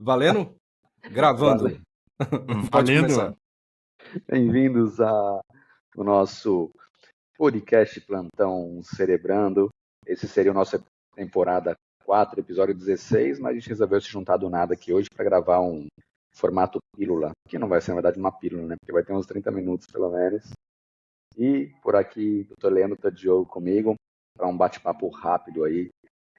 Valendo? Gravando. Valeu. Pode Valendo. começar. Bem-vindos ao nosso podcast Plantão Cerebrando. Esse seria o nosso temporada 4, episódio 16, mas a gente resolveu se juntar do nada aqui hoje para gravar um formato pílula, que não vai ser, na verdade, uma pílula, né? Porque vai ter uns 30 minutos, pelo menos. E por aqui, Dr. Leandro Diogo comigo, para um bate-papo rápido aí,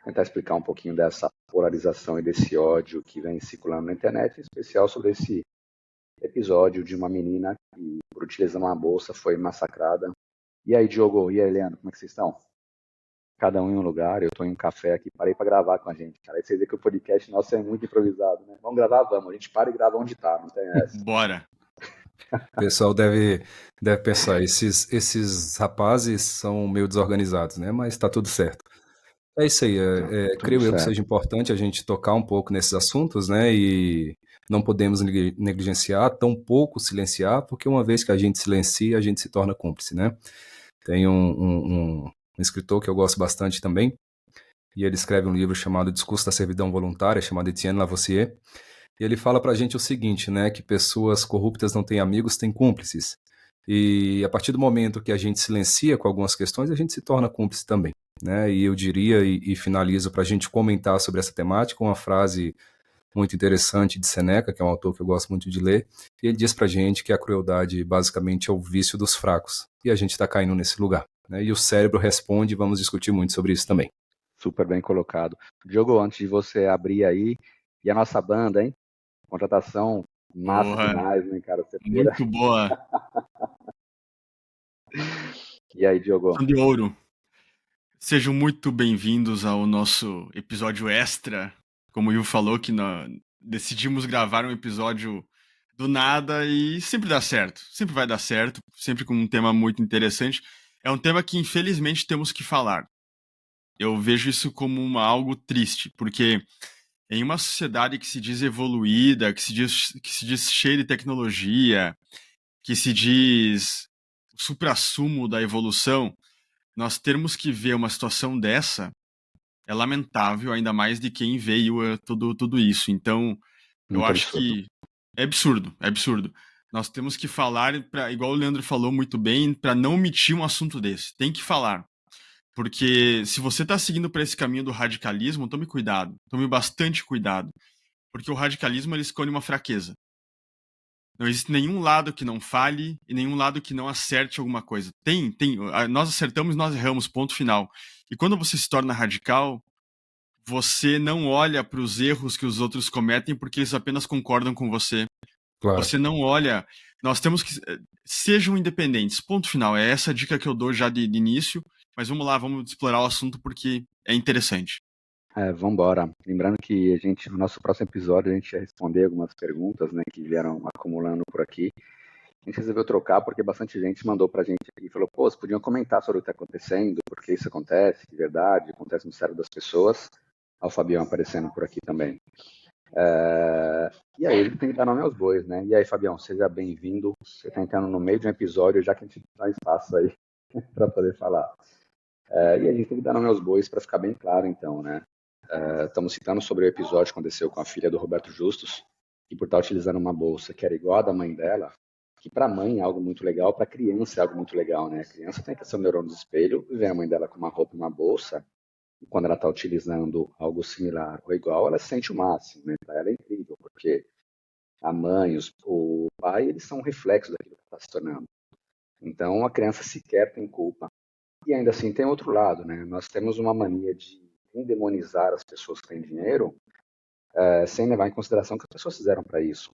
tentar explicar um pouquinho dessa polarização e desse ódio que vem circulando na internet, em especial sobre esse episódio de uma menina que, por utilizar uma bolsa, foi massacrada. E aí, Diogo, e aí, Leandro, como é que vocês estão? Cada um em um lugar, eu estou em um café aqui, parei para gravar com a gente, cara. Aí vocês veem que o podcast nosso é muito improvisado, né? Vamos gravar? Vamos. A gente para e grava onde tá, não tem essa. Bora. O pessoal deve pensar, esses rapazes são meio desorganizados, né? Mas tá tudo certo. É isso aí, Tudo creio eu que certo. seja importante a gente tocar um pouco nesses assuntos, né? E não podemos negligenciar, tampouco silenciar, porque uma vez que a gente silencia, a gente se torna cúmplice, né? Tem um escritor que eu gosto bastante também, e ele escreve um livro chamado Discurso da Servidão Voluntária, chamado Etienne Lavoisier, e ele fala pra gente o seguinte, né, que pessoas corruptas não têm amigos, têm cúmplices. E a partir do momento que a gente silencia com algumas questões, a gente se torna cúmplice também, né? E eu diria e finalizo para a gente comentar sobre essa temática uma frase muito interessante de Seneca, que é um autor que eu gosto muito de ler, e ele diz pra gente que a crueldade basicamente é o vício dos fracos, e a gente está caindo nesse lugar, né? E o cérebro responde, e vamos discutir muito sobre isso também. Super bem colocado. Diogo, antes de você abrir aí, e a nossa banda, hein? Contratação massa Porra, demais, né, cara? Você pura. muito boa. E aí, Diogo? São de ouro. Sejam muito bem-vindos ao nosso episódio extra. Como o Will falou, que nós decidimos gravar um episódio do nada e sempre dá certo. Sempre vai dar certo, sempre com um tema muito interessante. É um tema que, infelizmente, temos que falar. Eu vejo isso como algo triste, porque em uma sociedade que se diz evoluída, que se diz cheia de tecnologia, que se diz o suprassumo da evolução, nós termos que ver uma situação dessa é lamentável, ainda mais de quem veio tudo isso. Então, eu Muito acho absurdo. que é absurdo, é absurdo. Nós temos que falar, igual o Leandro falou muito bem, para não omitir um assunto desse. Tem que falar. Porque se você está seguindo para esse caminho do radicalismo, tome cuidado. Tome bastante cuidado. Porque o radicalismo ele esconde uma fraqueza. Não existe nenhum lado que não falhe e nenhum lado que não acerte alguma coisa. Nós acertamos, nós erramos, ponto final. E quando você se torna radical, você não olha para os erros que os outros cometem porque eles apenas concordam com você. Claro. Você não olha. Nós temos que. Sejam independentes, ponto final. É essa a dica que eu dou já de início. Mas vamos lá, vamos explorar o assunto porque é interessante. Vamos embora. Lembrando que no nosso próximo episódio, a gente vai responder algumas perguntas, né, que vieram acumulando por aqui. A gente resolveu trocar porque bastante gente mandou pra gente aqui e falou, pô, vocês podiam comentar sobre o que está acontecendo, por que isso acontece, de verdade, acontece no cérebro das pessoas. Olha o Fabião aparecendo por aqui também. E aí, ele tem que dar nome aos bois, né? E aí, Fabião, seja bem-vindo. Você está entrando no meio de um episódio, já que a gente dá espaço aí para poder falar. E a gente tem que dar nome aos bois para ficar bem claro, então, né? Estamos citando sobre o episódio que aconteceu com a filha do Roberto Justus, que por estar utilizando uma bolsa que era igual a da mãe dela, que para a mãe é algo muito legal, para a criança é algo muito legal, né? A criança tem que ser o neurônio do espelho e ver a mãe dela com uma roupa e uma bolsa, e quando ela está utilizando algo similar ou igual, ela sente o máximo, né? Para ela é incrível, porque a mãe, o pai, eles são um reflexo daquilo que está se tornando. Então, a criança sequer tem culpa. E ainda assim tem outro lado, né? Nós temos uma mania de endemonizar as pessoas que têm dinheiro, sem levar em consideração o que as pessoas fizeram para isso.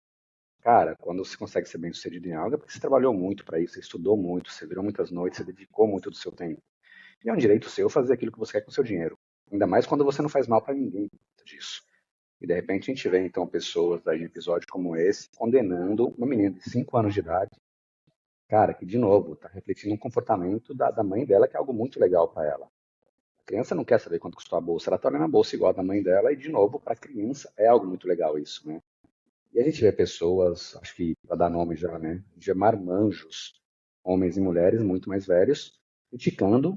Cara, quando você consegue ser bem sucedido em algo, é porque você trabalhou muito para isso, você estudou muito, você virou muitas noites, você dedicou muito do seu tempo. E é um direito seu fazer aquilo que você quer com o seu dinheiro. Ainda mais quando você não faz mal para ninguém disso. E de repente a gente vê então pessoas aí em episódios como esse condenando uma menina de 5 anos de idade, cara, que de novo está refletindo um comportamento da mãe dela que é algo muito legal para ela. A criança não quer saber quanto custou a bolsa, ela está olhando a bolsa igual a da mãe dela e de novo para a criança é algo muito legal isso, né? E a gente vê pessoas, acho que para dar nome já, né, de marmanjos, homens e mulheres muito mais velhos, criticando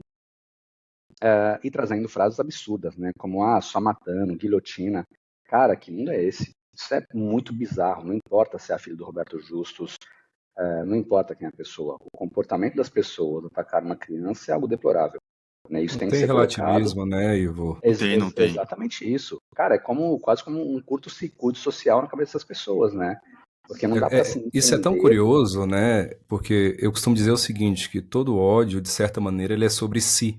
e trazendo frases absurdas, né, como só matando, guilhotina. Cara, que mundo é esse? Isso é muito bizarro, não importa se é a filha do Roberto Justus, não importa quem é a pessoa. O comportamento das pessoas atacar uma criança é algo deplorável. Né? Isso Não tem que tem ser colocado. relativismo, né, Ivo? Não tem. Exatamente isso. Cara, é quase como um curto-circuito social na cabeça das pessoas, né? Porque não dá para se Isso é tão entender. curioso, né? Porque eu costumo dizer o seguinte, que todo ódio, de certa maneira, ele é sobre si,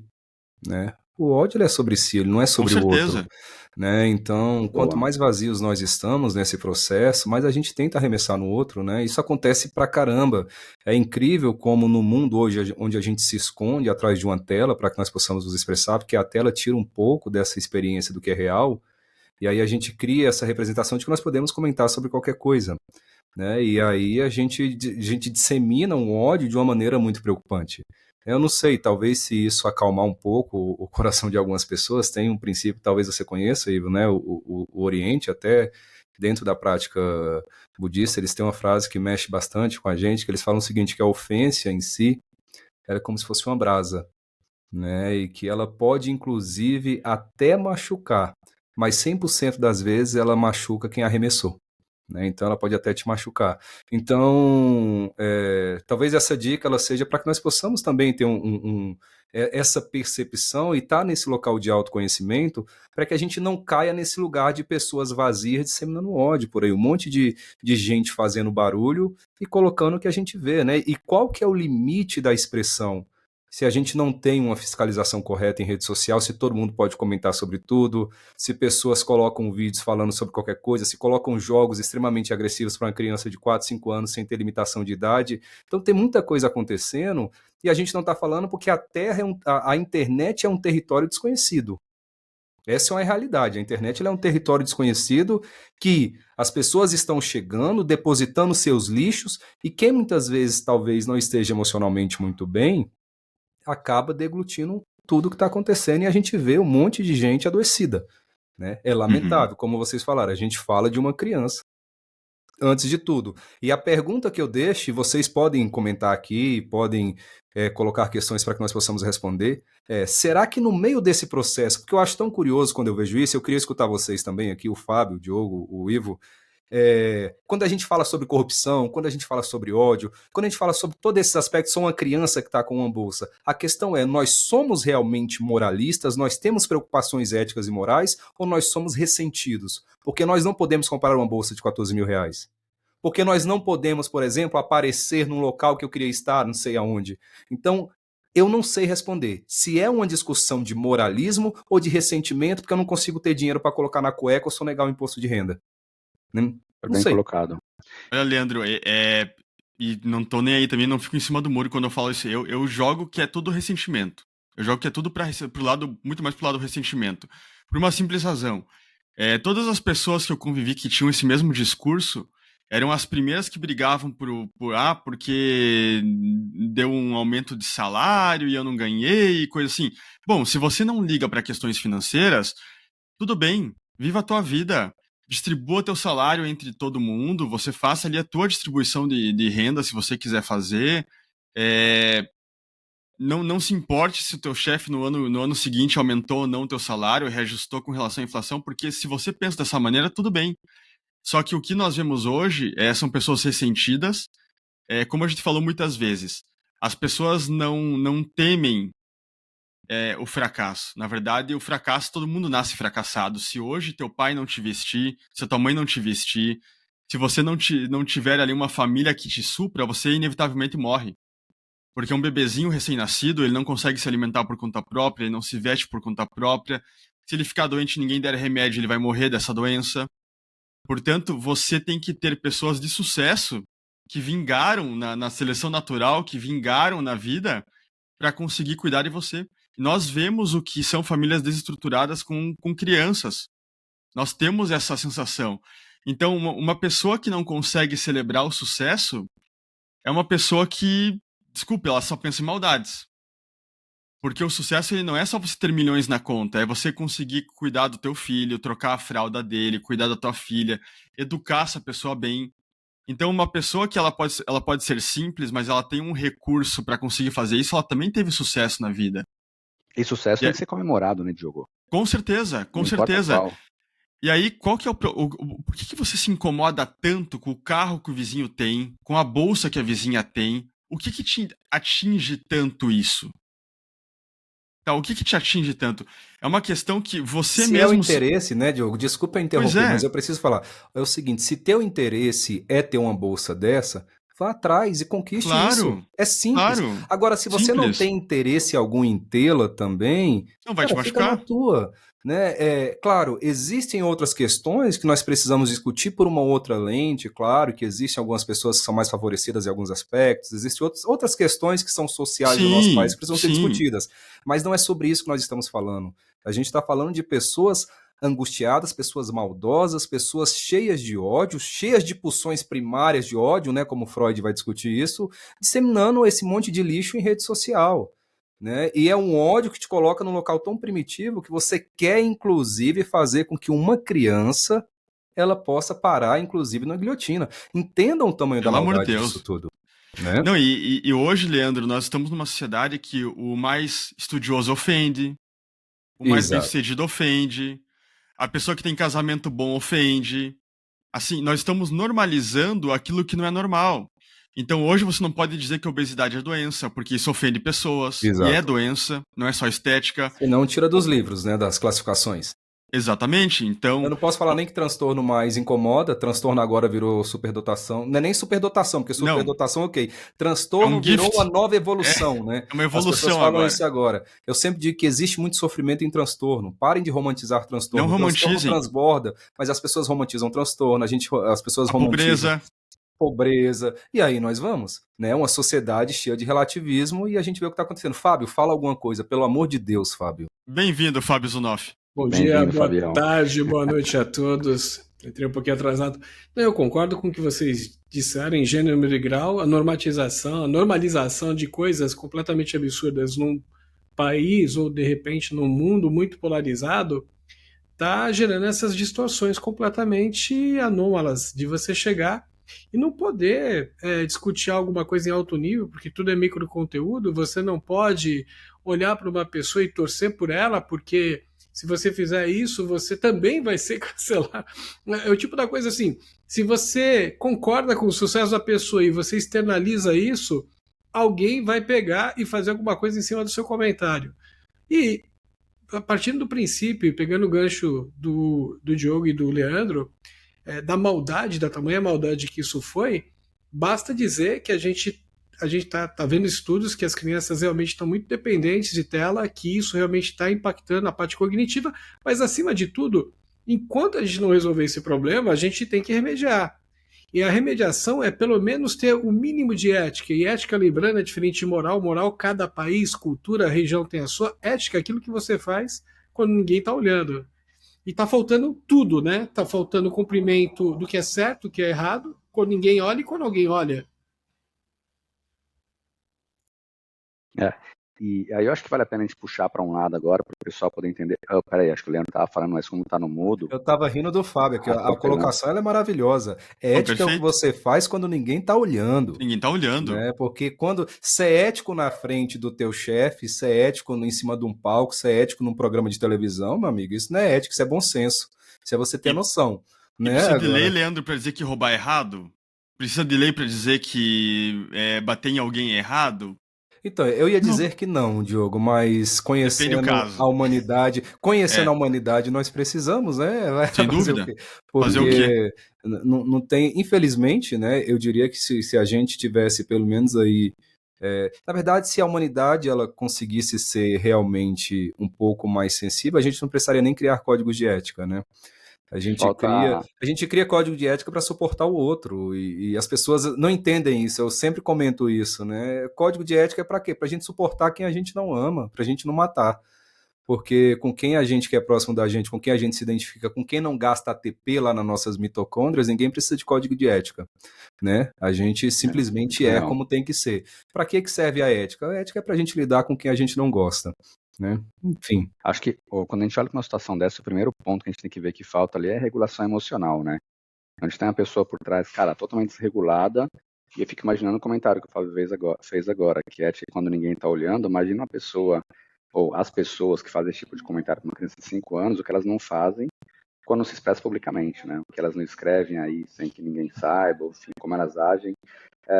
né? O ódio ele é sobre si, ele não é sobre Com o outro, certeza. né? Então, quanto Boa. mais vazios nós estamos nesse processo, mais a gente tenta arremessar no outro, né? Isso acontece pra caramba. É incrível como no mundo hoje, onde a gente se esconde atrás de uma tela para que nós possamos nos expressar, porque a tela tira um pouco dessa experiência do que é real, e aí a gente cria essa representação de que nós podemos comentar sobre qualquer coisa, né? E aí a gente dissemina um ódio de uma maneira muito preocupante. Eu não sei, talvez se isso acalmar um pouco o coração de algumas pessoas, tem um princípio, talvez você conheça, Ivo, né? O Oriente, até dentro da prática budista, eles têm uma frase que mexe bastante com a gente, que eles falam o seguinte, que a ofensa em si é como se fosse uma brasa, né? E que ela pode, inclusive, até machucar, mas 100% das vezes ela machuca quem arremessou. Né? Então ela pode até te machucar. Então, talvez essa dica ela seja para que nós possamos também ter essa percepção e estar nesse local de autoconhecimento para que a gente não caia nesse lugar de pessoas vazias disseminando ódio por aí, um monte de gente fazendo barulho e colocando o que a gente vê, né? E qual que é o limite da expressão? Se a gente não tem uma fiscalização correta em rede social, se todo mundo pode comentar sobre tudo, se pessoas colocam vídeos falando sobre qualquer coisa, se colocam jogos extremamente agressivos para uma criança de 4, 5 anos sem ter limitação de idade. Então tem muita coisa acontecendo e a gente não está falando porque a Terra a internet é um território desconhecido. Essa é uma realidade. A internet ela é um território desconhecido que as pessoas estão chegando, depositando seus lixos e quem muitas vezes talvez não esteja emocionalmente muito bem, acaba deglutindo tudo que está acontecendo e a gente vê um monte de gente adoecida. Né? É lamentável, como vocês falaram, a gente fala de uma criança. Antes de tudo. E a pergunta que eu deixo, vocês podem comentar aqui, podem colocar questões para que nós possamos responder, será que no meio desse processo, porque eu acho tão curioso quando eu vejo isso, eu queria escutar vocês também aqui, o Fábio, o Diogo, o Ivo, quando a gente fala sobre corrupção, quando a gente fala sobre ódio, quando a gente fala sobre todos esses aspectos, sou uma criança que está com uma bolsa. A questão é, nós somos realmente moralistas, nós temos preocupações éticas e morais, ou nós somos ressentidos? Porque nós não podemos comprar uma bolsa de 14 mil reais. Porque nós não podemos, por exemplo, aparecer num local que eu queria estar, não sei aonde. Então, eu não sei responder se é uma discussão de moralismo ou de ressentimento, porque eu não consigo ter dinheiro para colocar na cueca ou sonegar o imposto de renda. Não Bem sei. colocado. Olha, Leandro, e não tô nem aí também, não fico em cima do muro quando eu falo isso. Eu jogo que é tudo ressentimento. Eu jogo que é tudo pro lado, muito mais pro lado do ressentimento. Por uma simples razão. Todas as pessoas que eu convivi que tinham esse mesmo discurso eram as primeiras que brigavam porque deu um aumento de salário e eu não ganhei, e coisa assim. Bom, se você não liga para questões financeiras, tudo bem, viva a tua vida. Distribua teu salário entre todo mundo, você faça ali a tua distribuição de renda, se você quiser fazer. Não se importe se o teu chefe no ano seguinte aumentou ou não o teu salário, reajustou com relação à inflação, porque se você pensa dessa maneira, tudo bem. Só que o que nós vemos hoje são pessoas ressentidas, como a gente falou muitas vezes, as pessoas não temem o fracasso. Na verdade, o fracasso, todo mundo nasce fracassado. Se hoje teu pai não te vestir, se a tua mãe não te vestir, se você não tiver ali uma família que te supra, você inevitavelmente morre. Porque um bebezinho recém-nascido, ele não consegue se alimentar por conta própria, ele não se veste por conta própria. Se ele ficar doente e ninguém der remédio, ele vai morrer dessa doença. Portanto, você tem que ter pessoas de sucesso que vingaram na seleção natural, que vingaram na vida para conseguir cuidar de você. Nós vemos o que são famílias desestruturadas com crianças. Nós temos essa sensação. Então, uma pessoa que não consegue celebrar o sucesso é uma pessoa que, desculpe, ela só pensa em maldades. Porque o sucesso ele não é só você ter milhões na conta, é você conseguir cuidar do teu filho, trocar a fralda dele, cuidar da tua filha, educar essa pessoa bem. Então, uma pessoa que ela pode ser simples, mas ela tem um recurso para conseguir fazer isso, ela também teve sucesso na vida. E sucesso tem que ser comemorado, né, Diogo? Com certeza, com Não importa certeza. qual. E aí, qual que é por que você se incomoda tanto com o carro que o vizinho tem, com a bolsa que a vizinha tem? O que te atinge tanto isso? Tá, o que te atinge tanto? É uma questão que você Se é o mesmo interesse, né, Diogo? Desculpa Pois interromper, mas é, eu preciso falar. É o seguinte: se teu interesse é ter uma bolsa dessa, vá atrás e conquiste isso. claro, É simples. claro, Agora, se você não simples. tem interesse algum em tê-la também, Não vai te cara, fica na machucar. tua. Né? Claro, existem outras questões que nós precisamos discutir por uma outra lente, claro que existem algumas pessoas que são mais favorecidas em alguns aspectos, existem outras questões que são sociais do nosso país Sim, que precisam ser sim. discutidas, mas não é sobre isso que nós estamos falando. A gente está falando de pessoas angustiadas, pessoas maldosas, pessoas cheias de ódio, cheias de pulsões primárias de ódio, né, como Freud vai discutir isso, disseminando esse monte de lixo em rede social. Né? E é um ódio que te coloca num local tão primitivo que você quer, inclusive, fazer com que uma criança ela possa parar, inclusive, na guilhotina. Entendam o tamanho da Pelo amor de maldade disso Deus. tudo. Né? Não, e hoje, Leandro, nós estamos numa sociedade que o mais estudioso ofende, o mais Exato. bem-sucedido ofende, a pessoa que tem casamento bom ofende. Assim, nós estamos normalizando aquilo que não é normal. Então, hoje você não pode dizer que a obesidade é doença, porque isso ofende pessoas, e é Exato. doença, não é só estética. Se não, tira dos livros, né, das classificações. Exatamente. Eu Então, não posso falar nem que transtorno mais incomoda, transtorno agora virou superdotação. Não é nem superdotação, porque não, superdotação, ok. é um Transtorno virou uma gift, nova evolução, né? é uma As pessoas evolução falam agora. isso agora. Eu sempre digo que existe muito sofrimento em transtorno. Parem de romantizar Não transtorno. Transtorno romantizem transborda, mas as pessoas romantizam transtorno, as pessoas a romantizam pobreza. pobreza. E aí nós vamos, né? Uma sociedade cheia de relativismo e a gente vê o que está acontecendo. Fábio, fala alguma coisa, pelo amor de Deus, Fábio. Bem-vindo, Fábio Zunoff. Bom dia, Bem-vindo, boa Fabião. tarde, boa noite a todos. Entrei um pouquinho atrasado. Não, eu concordo com o que vocês disseram em gênero, número e grau. A normalização de coisas completamente absurdas num país ou, de repente, num mundo muito polarizado está gerando essas distorções completamente anômalas de você chegar e não poder discutir alguma coisa em alto nível, porque tudo é microconteúdo, você não pode olhar para uma pessoa e torcer por ela, porque se você fizer isso, você também vai ser cancelado. É o tipo da coisa assim, se você concorda com o sucesso da pessoa e você externaliza isso, alguém vai pegar e fazer alguma coisa em cima do seu comentário. E partindo do princípio, pegando o gancho do Diogo e do Leandro, da maldade, da tamanha maldade que isso foi, basta dizer que a gente tá vendo estudos que as crianças realmente estão muito dependentes de tela, que isso realmente está impactando a parte cognitiva, mas acima de tudo, enquanto a gente não resolver esse problema, a gente tem que remediar. E a remediação é pelo menos ter o mínimo de ética. E ética, lembrando, é diferente de moral. Moral, cada país, cultura, região tem a sua. Ética é aquilo que você faz quando ninguém está olhando. E tá faltando tudo, né? Tá faltando cumprimento do que é certo, do que é errado, quando ninguém olha e quando alguém olha. É. E aí eu acho que vale a pena a gente puxar para um lado agora, para o pessoal poder entender. Oh, peraí, acho que o Leandro estava falando, mas como está no mudo, Eu estava rindo do Fábio, que a atropelando. colocação ela é maravilhosa. Não, Ética é o que perfeito. você faz quando ninguém está olhando. Ninguém tá olhando. Né? Porque quando ser ético na frente do teu chefe, ser ético em cima de um palco, ser ético num programa de televisão, meu amigo, isso não é ético, isso é bom senso. Isso é você ter E, noção. e Né? precisa de lei, Agora, Leandro, pra dizer que roubar é errado? Precisa de lei pra dizer que bater em alguém é errado? então, eu ia Não. dizer que não, Diogo, mas Depende do caso. Conhecendo É, a humanidade, nós precisamos, né? Vai sem fazer o dúvida. quê? Fazer o quê? Porque não tem, infelizmente, né? Eu diria que se a gente tivesse pelo menos aí. Na verdade, se a humanidade ela conseguisse ser realmente um pouco mais sensível, a gente não precisaria nem criar códigos de ética, né? A gente cria, Falta. a gente cria código de ética para suportar o outro e as pessoas não entendem isso. Eu sempre comento isso, né? Código de ética é para quê? Para a gente suportar quem a gente não ama, para a gente não matar. Porque com quem a gente que é próximo da gente, com quem a gente se identifica, com quem não gasta ATP lá nas nossas mitocôndrias, ninguém precisa de código de ética, né? A gente simplesmente é Legal. como tem que ser. Para que serve a ética? A ética é para a gente lidar com quem a gente não gosta, né? Enfim. Acho que quando a gente olha para uma situação dessa, o primeiro ponto que a gente tem que ver que falta ali é a regulação emocional, né? A gente tem uma pessoa por trás, cara, totalmente desregulada, e eu fico imaginando o comentário que o Fábio fez agora, que é tipo, quando ninguém está olhando, imagina uma pessoa, ou as pessoas que fazem esse tipo de comentário para uma criança de 5 anos, o que elas não fazem quando se expressa publicamente, né? O que elas não escrevem aí sem que ninguém saiba, enfim, como elas agem.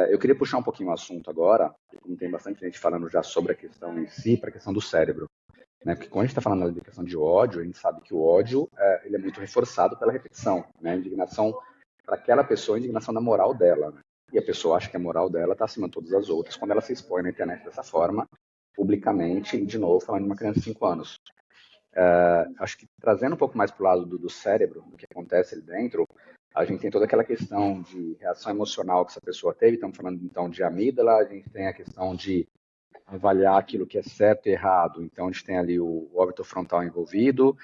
Eu queria puxar um pouquinho o assunto agora, como tem bastante gente falando já sobre a questão em si, para a questão do cérebro. Né? Porque quando a gente está falando da questão de ódio, a gente sabe que o ódio ele é muito reforçado pela repetição. Né? A indignação para aquela pessoa, a indignação da moral dela. Né? E a pessoa acha que a moral dela está acima de todas as outras quando ela se expõe na internet dessa forma, publicamente, e de novo falando de uma criança de 5 anos. Acho que trazendo um pouco mais para o lado do cérebro, do que acontece ali dentro, a gente tem toda aquela questão de reação emocional que essa pessoa teve, estamos falando então de amígdala, a gente tem a questão de avaliar aquilo que é certo e errado, então a gente tem ali o óbito frontal envolvido,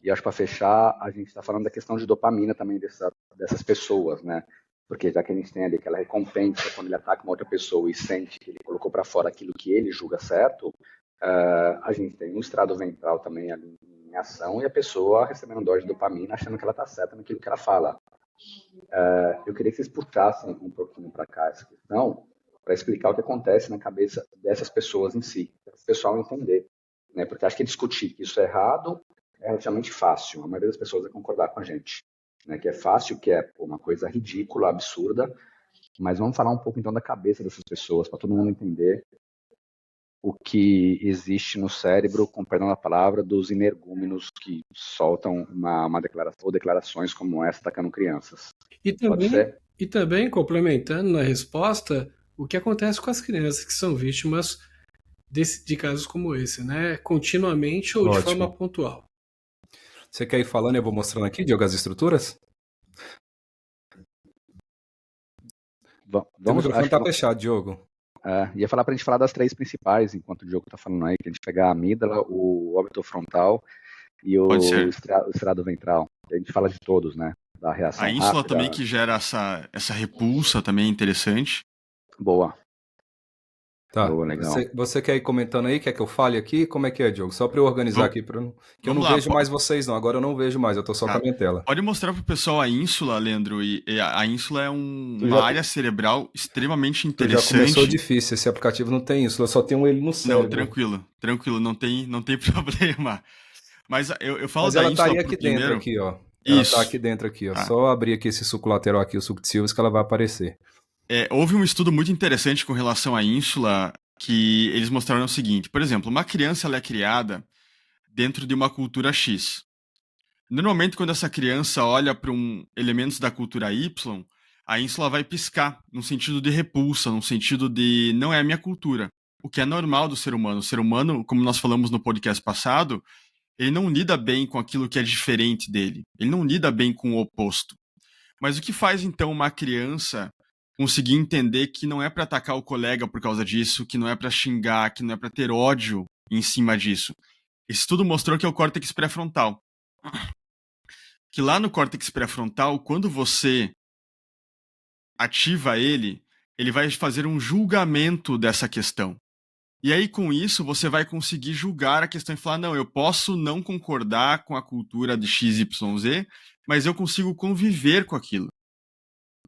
e acho que para fechar, a gente está falando da questão de dopamina também dessas pessoas, né? Porque já que a gente tem ali aquela recompensa quando ele ataca uma outra pessoa e sente que ele colocou para fora aquilo que ele julga certo, a gente tem um estrado ventral também ali em ação e a pessoa recebendo dose de dopamina achando que ela está certa naquilo que ela fala. Eu queria que vocês puxassem um pouquinho para cá essa questão para explicar o que acontece na cabeça dessas pessoas em si, para o pessoal entender. Né? Porque acho que discutir que isso é errado é relativamente fácil. A maioria das pessoas vai concordar com a gente. Né? Que é fácil, que é uma coisa ridícula, absurda, mas vamos falar um pouco então da cabeça dessas pessoas, para todo mundo entender o que existe no cérebro, com perdão da palavra, dos energúmenos que soltam uma declaração, ou declarações como essa atacando crianças. E também, complementando na resposta, o que acontece com as crianças que são vítimas de casos como esse, né? Continuamente ou de forma pontual. Você quer ir falando e eu vou mostrando aqui, Diogo, as estruturas? O microfone está fechado, Diogo. Ia falar para a gente falar das 3 principais, enquanto o Diogo está falando aí, que a gente pegar a amígdala, o óbito frontal e o estrado ventral. A gente fala de todos, né? Da reação a ínsula rápida, também que gera essa repulsa também é interessante. Boa. Tá. Boa, legal. Você quer ir comentando aí? Quer que eu fale aqui? Como é que é, Diogo? Só para eu organizar aqui, que eu não vejo mais vocês, não. Agora eu não vejo mais, eu tô só com a minha tela. Pode mostrar pro pessoal a ínsula, Leandro. E a ínsula é uma área cerebral extremamente interessante. Já começou difícil, esse aplicativo não tem ínsula, só tem ele no cérebro. Não, tranquilo, não tem problema. Mas eu falo da ínsula. Mas ela estaria aqui dentro, aqui, ó. Ela tá aqui dentro, aqui, ó. Só abrir aqui esse suco lateral aqui, o suco de Silves, que ela vai aparecer. Houve um estudo muito interessante com relação à ínsula, que eles mostraram o seguinte. Por exemplo, uma criança ela é criada dentro de uma cultura X. Normalmente, quando essa criança olha para elementos da cultura Y, a ínsula vai piscar, no sentido de repulsa, no sentido de não é a minha cultura. O que é normal do ser humano. O ser humano, como nós falamos no podcast passado, ele não lida bem com aquilo que é diferente dele. Ele não lida bem com o oposto. Mas o que faz, então, uma criança conseguir entender que não é para atacar o colega por causa disso, que não é para xingar, que não é para ter ódio em cima disso? Esse estudo mostrou que é o córtex pré-frontal. Que lá no córtex pré-frontal, quando você ativa ele vai fazer um julgamento dessa questão. E aí, com isso, você vai conseguir julgar a questão e falar, não, eu posso não concordar com a cultura de XYZ, mas eu consigo conviver com aquilo.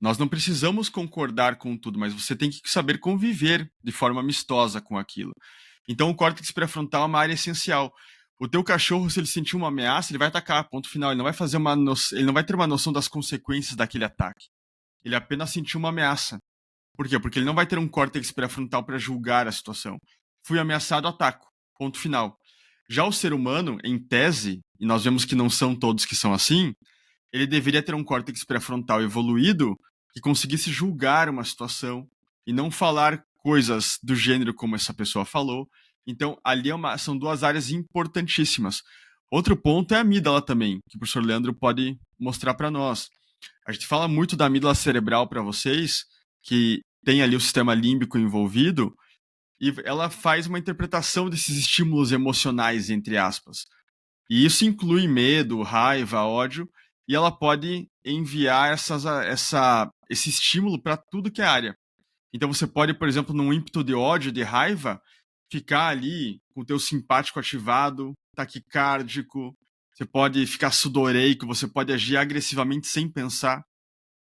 Nós não precisamos concordar com tudo, mas você tem que saber conviver de forma amistosa com aquilo. Então, o córtex pré-frontal é uma área essencial. O teu cachorro, se ele sentir uma ameaça, ele vai atacar, ponto final. Ele não vai ele não vai ter uma noção das consequências daquele ataque. Ele apenas sentiu uma ameaça. Por quê? Porque ele não vai ter um córtex pré-frontal para julgar a situação. Fui ameaçado, ataco. Ponto final. Já o ser humano, em tese, e nós vemos que não são todos que são assim, ele deveria ter um córtex pré-frontal evoluído que conseguisse julgar uma situação e não falar coisas do gênero como essa pessoa falou. Então, ali são 2 áreas importantíssimas. Outro ponto é a amígdala também, que o professor Leandro pode mostrar para nós. A gente fala muito da amígdala cerebral para vocês, que tem ali o sistema límbico envolvido, e ela faz uma interpretação desses estímulos emocionais, entre aspas. E isso inclui medo, raiva, ódio, e ela pode enviar esse estímulo para tudo que é área. Então você pode, por exemplo, num ímpeto de ódio, de raiva, ficar ali com o teu simpático ativado, taquicárdico, você pode ficar sudoreico, você pode agir agressivamente sem pensar.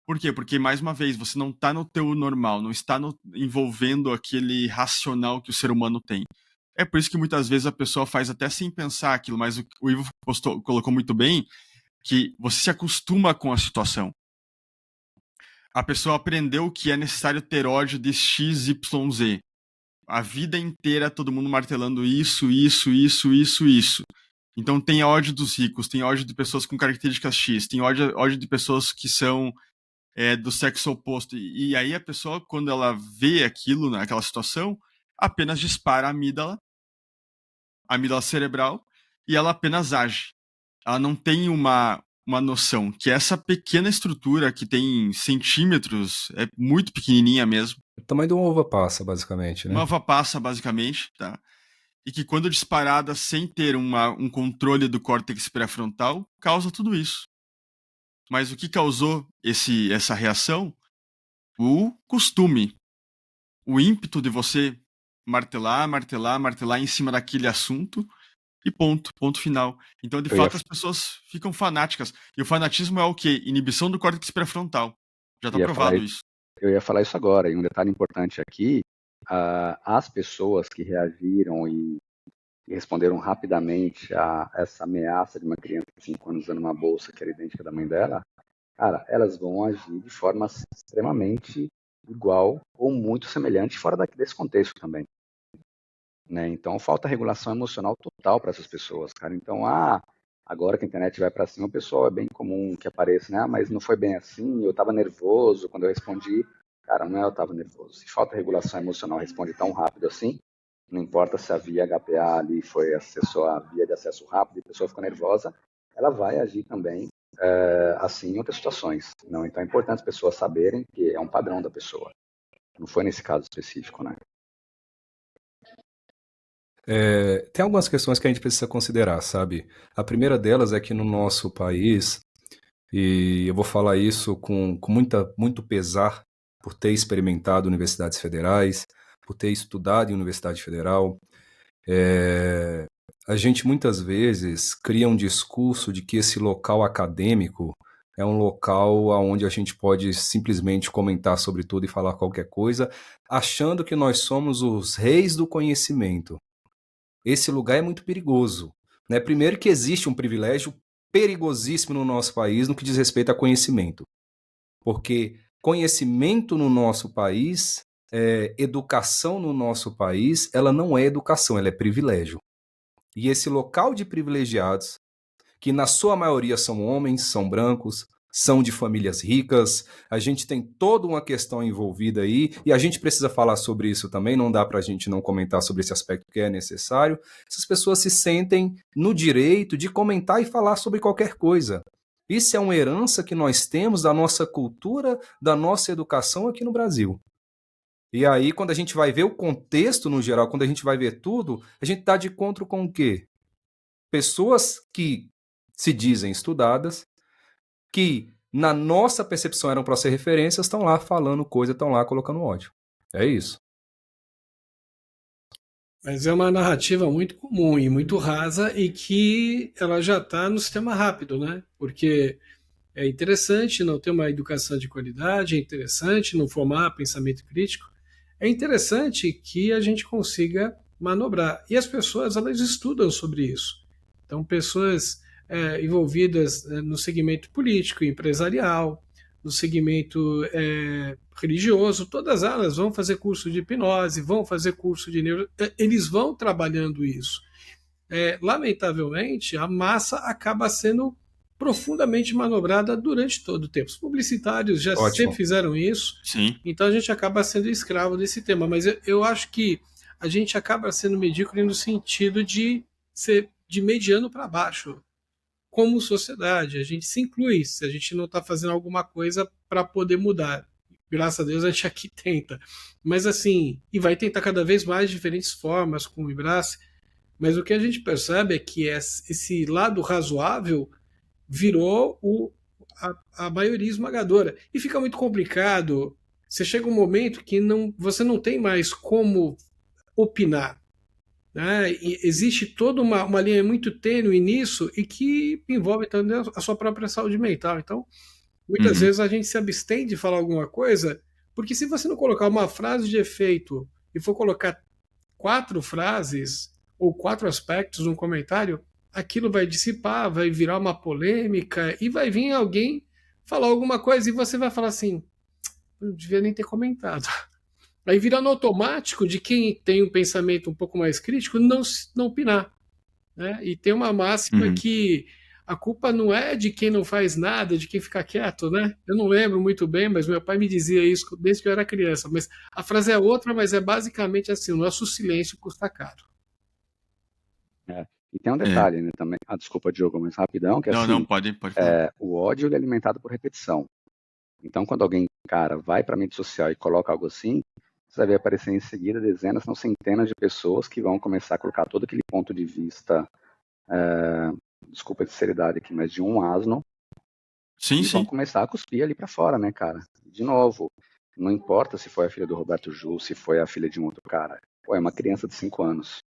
Por quê? Porque, mais uma vez, você não está no teu normal, não está envolvendo aquele racional que o ser humano tem. É por isso que muitas vezes a pessoa faz até sem pensar aquilo, mas o Ivo colocou muito bem, que você se acostuma com a situação. A pessoa aprendeu que é necessário ter ódio de X, Y, Z. A vida inteira todo mundo martelando isso. Então tem ódio dos ricos, tem ódio de pessoas com características X, tem ódio de pessoas que são do sexo oposto. E aí a pessoa, quando ela vê aquilo, naquela situação, apenas dispara a amígdala cerebral, e ela apenas age. Ela não tem uma noção que essa pequena estrutura que tem centímetros, é muito pequenininha mesmo. O tamanho de uma uva passa, basicamente, né? Uma uva passa, basicamente, tá? E que quando disparada sem ter um controle do córtex pré-frontal, causa tudo isso. Mas o que causou essa reação? O costume. O ímpeto de você martelar em cima daquele assunto e ponto final. Então, de fato, as pessoas ficam fanáticas. E o fanatismo é o quê? Inibição do córtex pré-frontal. Já está provado isso. Eu ia falar isso agora. E um detalhe importante aqui, as pessoas que reagiram e responderam rapidamente a essa ameaça de uma criança de 5 anos usando uma bolsa que era idêntica da mãe dela, cara, elas vão agir de forma extremamente igual ou muito semelhante fora desse contexto também. Né? Então, falta regulação emocional total para essas pessoas, cara. Então, agora que a internet vai para cima, o pessoal é bem comum que apareça, né? Mas não foi bem assim, eu estava nervoso quando eu respondi. Cara, não é eu estava nervoso. Se falta regulação emocional, responde tão rápido assim, não importa se a via HPA ali foi a via de acesso rápido e a pessoa ficou nervosa, ela vai agir também assim em outras situações. Não? Então, é importante as pessoas saberem que é um padrão da pessoa. Não foi nesse caso específico, né? Tem algumas questões que a gente precisa considerar, sabe? A primeira delas é que no nosso país, e eu vou falar isso com muito pesar, por ter experimentado universidades federais, por ter estudado em universidade federal, a gente muitas vezes cria um discurso de que esse local acadêmico é um local onde a gente pode simplesmente comentar sobre tudo e falar qualquer coisa, achando que nós somos os reis do conhecimento. Esse lugar é muito perigoso, né? Primeiro que existe um privilégio perigosíssimo no nosso país no que diz respeito a conhecimento. Porque conhecimento no nosso país, educação no nosso país, ela não é educação, ela é privilégio. E esse local de privilegiados, que na sua maioria são homens, são brancos, são de famílias ricas, a gente tem toda uma questão envolvida aí, e a gente precisa falar sobre isso também, não dá para a gente não comentar sobre esse aspecto que é necessário. Essas pessoas se sentem no direito de comentar e falar sobre qualquer coisa. Isso é uma herança que nós temos da nossa cultura, da nossa educação aqui no Brasil. E aí, quando a gente vai ver o contexto no geral, quando a gente vai ver tudo, a gente está de encontro com o quê? Pessoas que se dizem estudadas, que na nossa percepção eram para ser referências, estão lá falando coisa, estão lá colocando ódio. É isso. Mas é uma narrativa muito comum e muito rasa e que ela já está no sistema rápido, né? Porque é interessante não ter uma educação de qualidade, é interessante não formar pensamento crítico, é interessante que a gente consiga manobrar. E as pessoas, elas estudam sobre isso. Então, pessoas envolvidas no segmento político, empresarial, no segmento religioso, todas elas vão fazer curso de hipnose, vão fazer curso de neuro... Eles vão trabalhando isso. Lamentavelmente, a massa acaba sendo profundamente manobrada durante todo o tempo. Os publicitários já sempre fizeram isso, Sim. Então a gente acaba sendo escravo desse tema. Mas eu acho que a gente acaba sendo medíocre no sentido de ser de mediano para baixo. Como sociedade, a gente se inclui se a gente não está fazendo alguma coisa para poder mudar. Graças a Deus a gente aqui tenta. Mas assim, e vai tentar cada vez mais diferentes formas com o Ibrace, mas o que a gente percebe é que esse lado razoável virou a maioria esmagadora. E fica muito complicado. Você chega um momento que você não tem mais como opinar. Né? E existe toda uma linha muito tênue nisso e que envolve também a sua própria saúde mental. Então, muitas vezes a gente se abstém de falar alguma coisa, porque se você não colocar uma frase de efeito e for colocar 4 frases ou 4 aspectos num comentário, aquilo vai dissipar, vai virar uma polêmica e vai vir alguém falar alguma coisa e você vai falar assim, não devia nem ter comentado. Aí vira no automático de quem tem um pensamento um pouco mais crítico não opinar. Né? E tem uma máxima que a culpa não é de quem não faz nada, de quem fica quieto, né? Eu não lembro muito bem, mas meu pai me dizia isso desde que eu era criança. Mas a frase é outra, mas é basicamente assim: o nosso silêncio custa caro. E tem um detalhe, né, também. Desculpa, Diogo, mas rapidão, que assim, Não, pode falar. o ódio ele é alimentado por repetição. Então, quando alguém, cara, vai para a mídia social e coloca algo assim, você vai ver aparecer em seguida dezenas, não centenas de pessoas que vão começar a colocar todo aquele ponto de vista, desculpa a sinceridade aqui, mas de um asno, Sim, vão começar a cuspir ali para fora, né, cara? De novo, não importa se foi a filha do Roberto Jus, se foi a filha de um outro cara. Pô, é uma criança de 5 anos.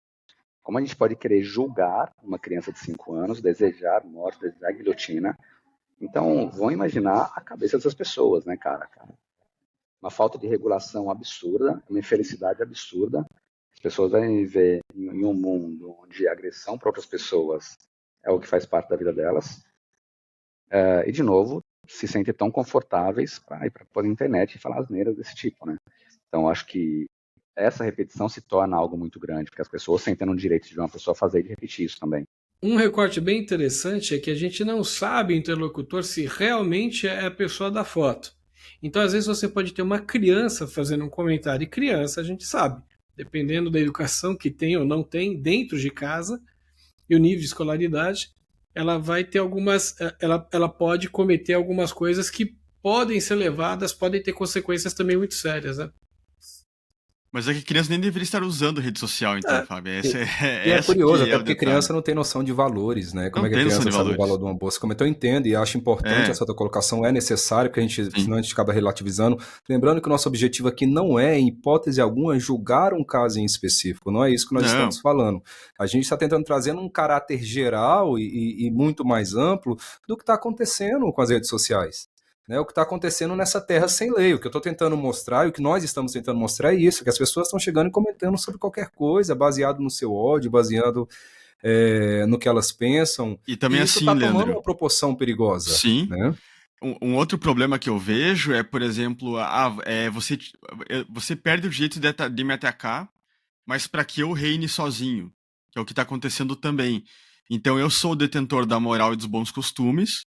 Como a gente pode querer julgar uma criança de 5 anos, desejar morte, desejar guilhotina? Então, vão imaginar a cabeça dessas pessoas, né, cara? Uma falta de regulação absurda, uma infelicidade absurda. As pessoas vão viver em um mundo onde a agressão para outras pessoas é o que faz parte da vida delas. E, de novo, se sentem tão confortáveis para ir para a internet e falar asneiras desse tipo, né? Então, acho que essa repetição se torna algo muito grande, porque as pessoas sentem no direito de uma pessoa fazer e de repetir isso também. Um recorte bem interessante é que a gente não sabe, interlocutor, se realmente é a pessoa da foto. Então, às vezes, você pode ter uma criança fazendo um comentário, e criança a gente sabe, dependendo da educação que tem ou não tem dentro de casa e o nível de escolaridade, ela vai ter ela pode cometer algumas coisas que podem ser levadas, podem ter consequências também muito sérias, né? Mas é que criança nem deveria estar usando rede social, então, Fábio. E é curioso, até porque criança não tem noção de valores, né? Como é que a criança sabe o valor de uma bolsa? Como eu entendo e acho importante essa tua colocação, é necessário, porque senão a gente acaba relativizando. Lembrando que o nosso objetivo aqui não é, em hipótese alguma, julgar um caso em específico, não é isso que nós estamos falando. A gente está tentando trazer um caráter geral e muito mais amplo do que está acontecendo com as redes sociais. Né, o que está acontecendo nessa terra sem lei. O que eu estou tentando mostrar e o que nós estamos tentando mostrar é isso, que as pessoas estão chegando e comentando sobre qualquer coisa, baseado no seu ódio, baseado no que elas pensam. E também isso está tomando Leandro, uma proporção perigosa. Sim. Né? Um outro problema que eu vejo é, por exemplo, você perde o direito de me atacar, mas para que eu reine sozinho, que é o que está acontecendo também. Então eu sou o detentor da moral e dos bons costumes,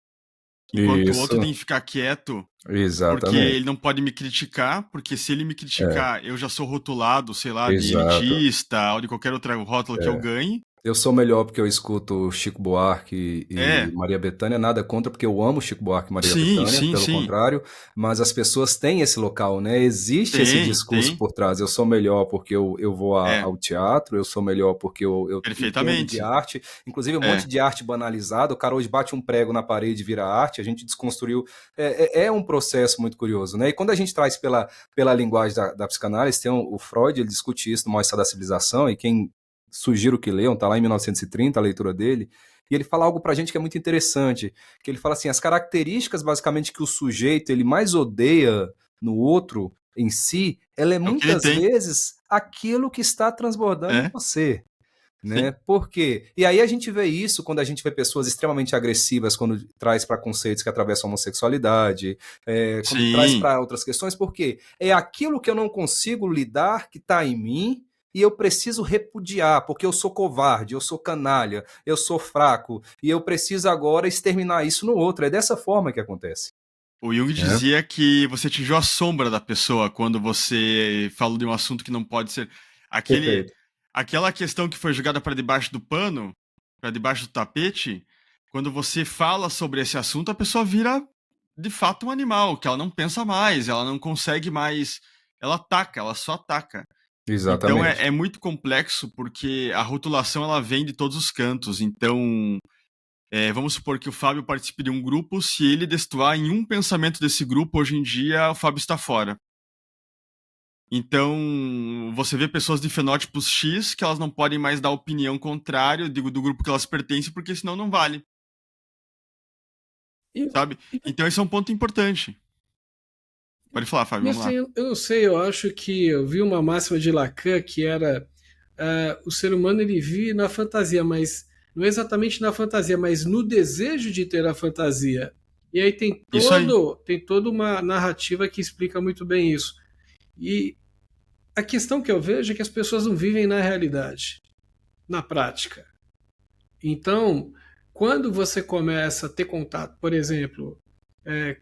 enquanto o outro tem que ficar quieto. Exatamente. Porque ele não pode me criticar, porque se ele me criticar, eu já sou rotulado, sei lá, de elitista ou de qualquer outro rótulo que eu ganhe. Eu sou melhor porque eu escuto Chico Buarque e Maria Bethânia, nada contra, porque eu amo Chico Buarque e Maria Bethânia, pelo contrário, mas as pessoas têm esse local, né? Existe esse discurso por trás. Eu sou melhor porque eu vou ao teatro, eu sou melhor porque eu entendo de arte, inclusive um monte de arte banalizada, o cara hoje bate um prego na parede e vira arte, a gente desconstruiu. É um processo muito curioso, né? E quando a gente traz pela linguagem da psicanálise, tem o Freud, ele discute isso no Mal-Estar da Civilização, e quem sugiro que leiam, tá lá em 1930 a leitura dele, e ele fala algo pra gente que é muito interessante, que ele fala assim, as características basicamente que o sujeito ele mais odeia no outro em si, ela é muitas vezes aquilo que está transbordando em você. Né? Por quê? E aí a gente vê isso quando a gente vê pessoas extremamente agressivas, quando traz para conceitos que atravessam a homossexualidade, quando traz para outras questões, porque é aquilo que eu não consigo lidar que está em mim, e eu preciso repudiar, porque eu sou covarde, eu sou canalha, eu sou fraco, e eu preciso agora exterminar isso no outro. É dessa forma que acontece. O Jung dizia que você atingiu a sombra da pessoa quando você falou de um assunto que não pode ser... Aquela questão que foi jogada para debaixo do pano, para debaixo do tapete, quando você fala sobre esse assunto, a pessoa vira, de fato, um animal, que ela não pensa mais, ela não consegue mais... Ela ataca, ela só ataca. Exatamente. Então é muito complexo porque a rotulação ela vem de todos os cantos. Então, vamos supor que o Fábio participe de um grupo, se ele destoar em um pensamento desse grupo, hoje em dia o Fábio está fora. Então, você vê pessoas de fenótipos X que elas não podem mais dar opinião contrária do grupo que elas pertencem, porque senão não vale. Sabe? Então esse é um ponto importante. Pode falar, Fábio, vamos lá. Eu não sei, eu acho que eu vi uma máxima de Lacan que era o ser humano ele vive na fantasia, mas não é exatamente na fantasia, mas no desejo de ter a fantasia. E aí tem toda uma narrativa que explica muito bem isso. E a questão que eu vejo é que as pessoas não vivem na realidade, na prática. Então, quando você começa a ter contato, por exemplo,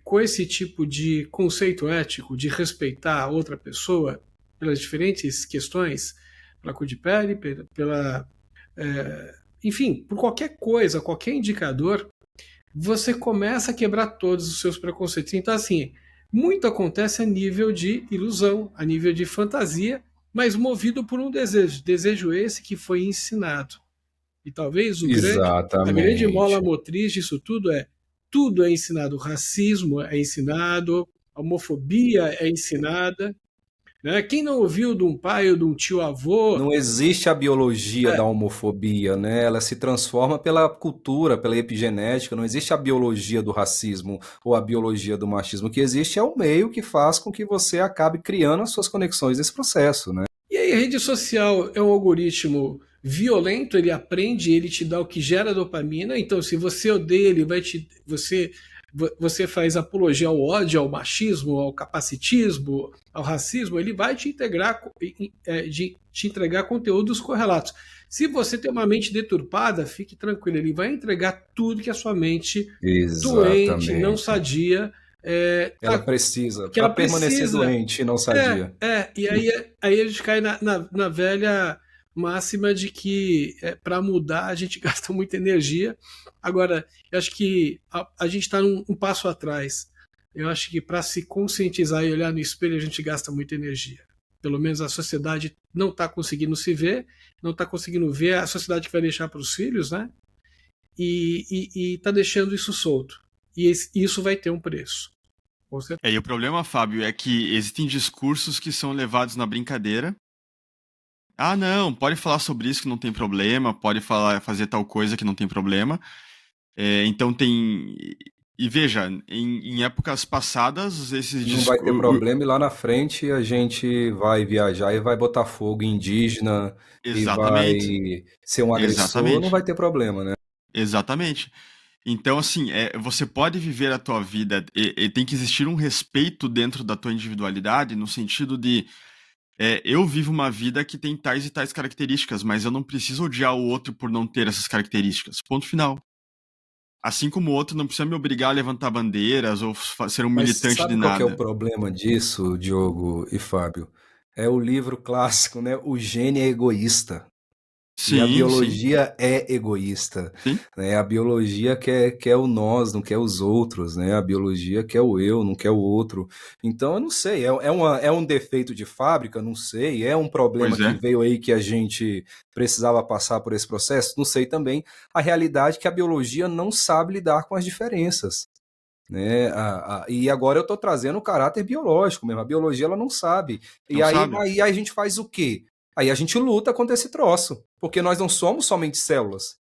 com esse tipo de conceito ético de respeitar a outra pessoa pelas diferentes questões, pela cor de pele, enfim, por qualquer coisa, qualquer indicador, você começa a quebrar todos os seus preconceitos. Então, assim, muito acontece a nível de ilusão, a nível de fantasia, mas movido por um desejo. Desejo esse que foi ensinado. E talvez a grande mola motriz disso tudo é ensinado. O racismo é ensinado, a homofobia é ensinada. Né? Quem não ouviu de um pai ou de um tio-avô... Não existe a biologia da homofobia, né? Ela se transforma pela cultura, pela epigenética. Não existe a biologia do racismo ou a biologia do machismo. O que existe é o meio que faz com que você acabe criando as suas conexões nesse processo, né? E aí a rede social é um algoritmo violento, ele aprende, ele te dá o que gera dopamina. Então, se você odeia, ele vai você faz apologia ao ódio, ao machismo, ao capacitismo, ao racismo, ele vai te entregar conteúdos correlatos. Se você tem uma mente deturpada, fique tranquilo, ele vai entregar tudo que a sua mente doente, não sadia, ela precisa, para permanecer doente e não sadia. E aí a gente cai na velha máxima de que para mudar a gente gasta muita energia. Agora, eu acho que a gente está um passo atrás. Eu acho que para se conscientizar e olhar no espelho a gente gasta muita energia. Pelo menos a sociedade não está conseguindo se ver, não está conseguindo ver a sociedade que vai deixar para os filhos, né? E está deixando isso solto. E isso vai ter um preço. E o problema, Fábio, é que existem discursos que são levados na brincadeira. Ah, não, pode falar sobre isso que não tem problema, pode fazer tal coisa que não tem problema. Então tem... E veja, em épocas passadas, esses discursos... Não vai ter problema e lá na frente a gente vai viajar e vai botar fogo em indígena. Exatamente. E vai ser um agressor, exatamente. Não vai ter problema, né? Exatamente. Então, assim, você pode viver a tua vida e tem que existir um respeito dentro da tua individualidade, no sentido de eu vivo uma vida que tem tais e tais características, mas eu não preciso odiar o outro por não ter essas características. Ponto final. Assim como o outro não precisa me obrigar a levantar bandeiras ou ser um militante de nada. Sabe qual que é o problema disso, Diogo e Fábio? É o livro clássico, né? O gene é egoísta. Sim, e a biologia é egoísta, né? A biologia quer o nós, não quer os outros, né? A biologia quer o eu, não quer o outro. Então, eu não sei, é um defeito de fábrica, não sei, é um problema que veio aí que a gente precisava passar por esse processo, não sei também. A realidade é que a biologia não sabe lidar com as diferenças. Né? E agora eu estou trazendo o caráter biológico mesmo, a biologia ela não sabe. E aí a gente faz o quê? Aí a gente luta contra esse troço, porque nós não somos somente células,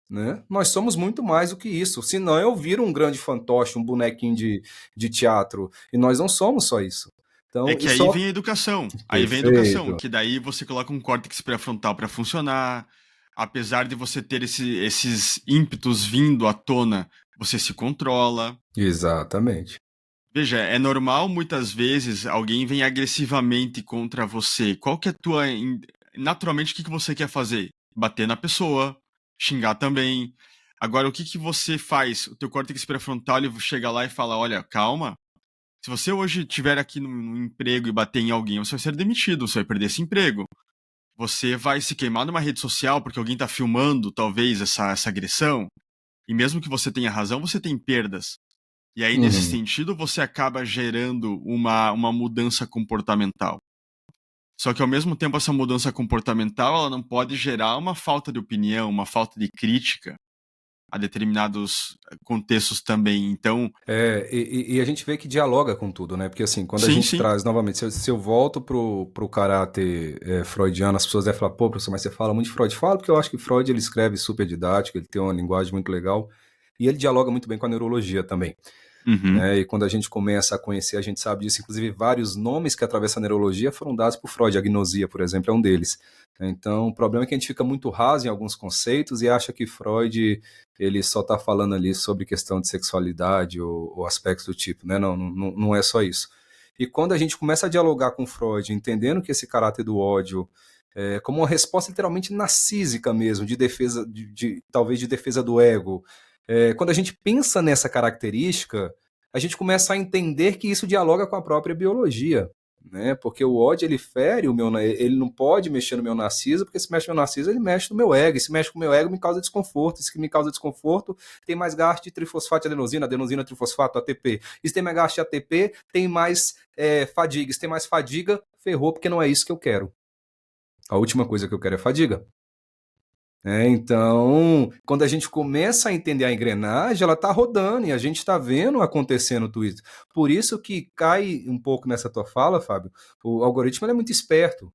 né? Nós somos muito mais do que isso, senão eu viro um grande fantoche, um bonequinho de teatro, e nós não somos só isso. Então, aí vem a educação, aí vem a educação, que daí você coloca um córtex pré-frontal para funcionar, apesar de você ter esses ímpetos vindo à tona, você se controla. Exatamente. Veja, é normal muitas vezes alguém vem agressivamente contra você. Qual que é a tua... Naturalmente, o que você quer fazer? Bater na pessoa, xingar também. Agora, o que você faz? O teu córtex pré-frontal ele chega lá e fala, olha, calma. Se você hoje estiver aqui no emprego e bater em alguém, você vai ser demitido, você vai perder esse emprego. Você vai se queimar numa rede social porque alguém está filmando, talvez, essa agressão. E mesmo que você tenha razão, você tem perdas. E aí, nesse sentido, você acaba gerando uma mudança comportamental. Só que, ao mesmo tempo, essa mudança comportamental ela não pode gerar uma falta de opinião, uma falta de crítica a determinados contextos também. Então... E a gente vê que dialoga com tudo, né? Porque, assim, quando a gente traz, novamente, se eu volto pro caráter freudiano, as pessoas devem falar, pô, professor, mas você fala muito de Freud. Fala, porque eu acho que Freud, ele escreve super didático, ele tem uma linguagem muito legal, e ele dialoga muito bem com a neurologia também. né? E quando a gente começa a conhecer, a gente sabe disso, inclusive vários nomes que atravessam a neurologia foram dados por Freud, a agnosia, por exemplo, é um deles. Então, o problema é que a gente fica muito raso em alguns conceitos e acha que Freud ele só está falando ali sobre questão de sexualidade ou aspectos do tipo, né? Não é só isso. E quando a gente começa a dialogar com Freud, entendendo que esse caráter do ódio é como uma resposta literalmente narcísica mesmo, de defesa, talvez de defesa do ego, quando a gente pensa nessa característica, a gente começa a entender que isso dialoga com a própria biologia, né? Porque o ódio ele fere ele não pode mexer no meu narciso, porque se mexe no meu narciso, ele mexe no meu ego, e se mexe com o meu ego, me causa desconforto, e se me causa desconforto, tem mais gasto de trifosfato de adenosina, trifosfato, ATP, e se tem mais gasto de ATP, tem mais fadiga, e se tem mais fadiga, ferrou, porque não é isso que eu quero. A última coisa que eu quero é fadiga. Então, quando a gente começa a entender a engrenagem, ela está rodando e a gente está vendo acontecendo tudo isso. Por isso que cai um pouco nessa tua fala, Fábio, o algoritmo é muito esperto.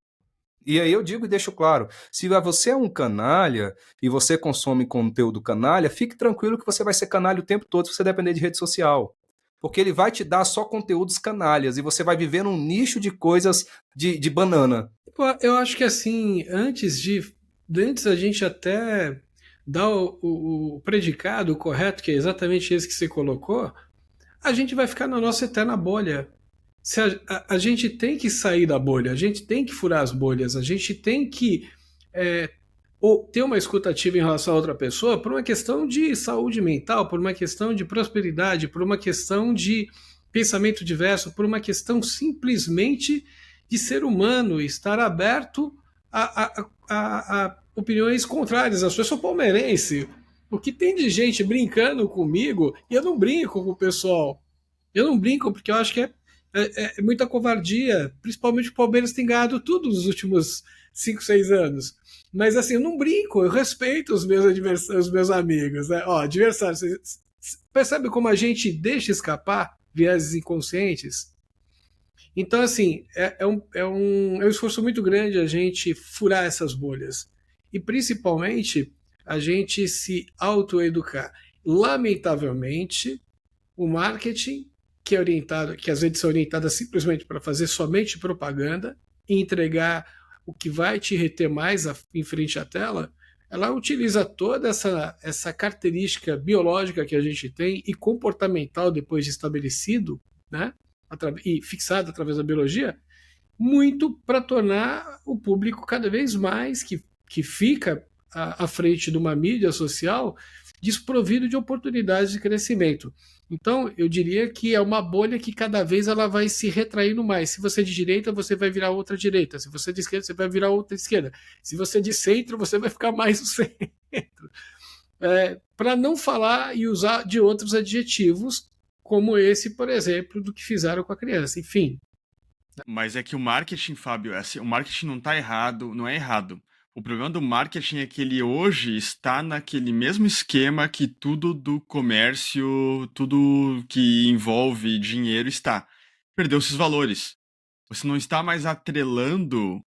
E aí eu digo e deixo claro, se você é um canalha e você consome conteúdo canalha, fique tranquilo que você vai ser canalha o tempo todo se você depender de rede social. Porque ele vai te dar só conteúdos canalhas e você vai viver num nicho de coisas de banana. Eu acho que assim, antes a gente até dar o predicado correto, que é exatamente esse que você colocou, a gente vai ficar na nossa eterna bolha. Se a gente tem que sair da bolha, a gente tem que furar as bolhas, a gente tem que ou ter uma escuta ativa em relação a outra pessoa por uma questão de saúde mental, por uma questão de prosperidade, por uma questão de pensamento diverso, por uma questão simplesmente de ser humano, estar aberto a opiniões contrárias. Eu sou palmeirense. O que tem de gente brincando comigo, e eu não brinco com o pessoal. Eu não brinco porque eu acho que é muita covardia, principalmente o Palmeiras tem ganhado tudo nos últimos 5, 6 anos. Mas assim, eu não brinco, eu respeito os meus adversários, os meus amigos. Né? Ó, adversários, percebe como a gente deixa escapar vieses inconscientes? Então, assim, é um esforço muito grande a gente furar essas bolhas. E, principalmente, a gente se autoeducar. Lamentavelmente, o marketing, que às vezes é orientada simplesmente para fazer somente propaganda e entregar o que vai te reter mais em frente à tela, ela utiliza toda essa característica biológica que a gente tem e comportamental depois de estabelecido, né? E fixado através da biologia, muito para tornar o público cada vez mais que fica à frente de uma mídia social desprovido de oportunidades de crescimento. Então, eu diria que é uma bolha que cada vez ela vai se retraindo mais. Se você é de direita, você vai virar outra direita. Se você é de esquerda, você vai virar outra esquerda. Se você é de centro, você vai ficar mais no centro. Para não falar e usar de outros adjetivos, como esse, por exemplo, do que fizeram com a criança. Enfim. Mas é que o marketing, Fábio, o marketing não está errado, não é errado. O problema do marketing é que ele hoje está naquele mesmo esquema que tudo do comércio, tudo que envolve dinheiro está. Perdeu seus valores. Você não está mais atrelando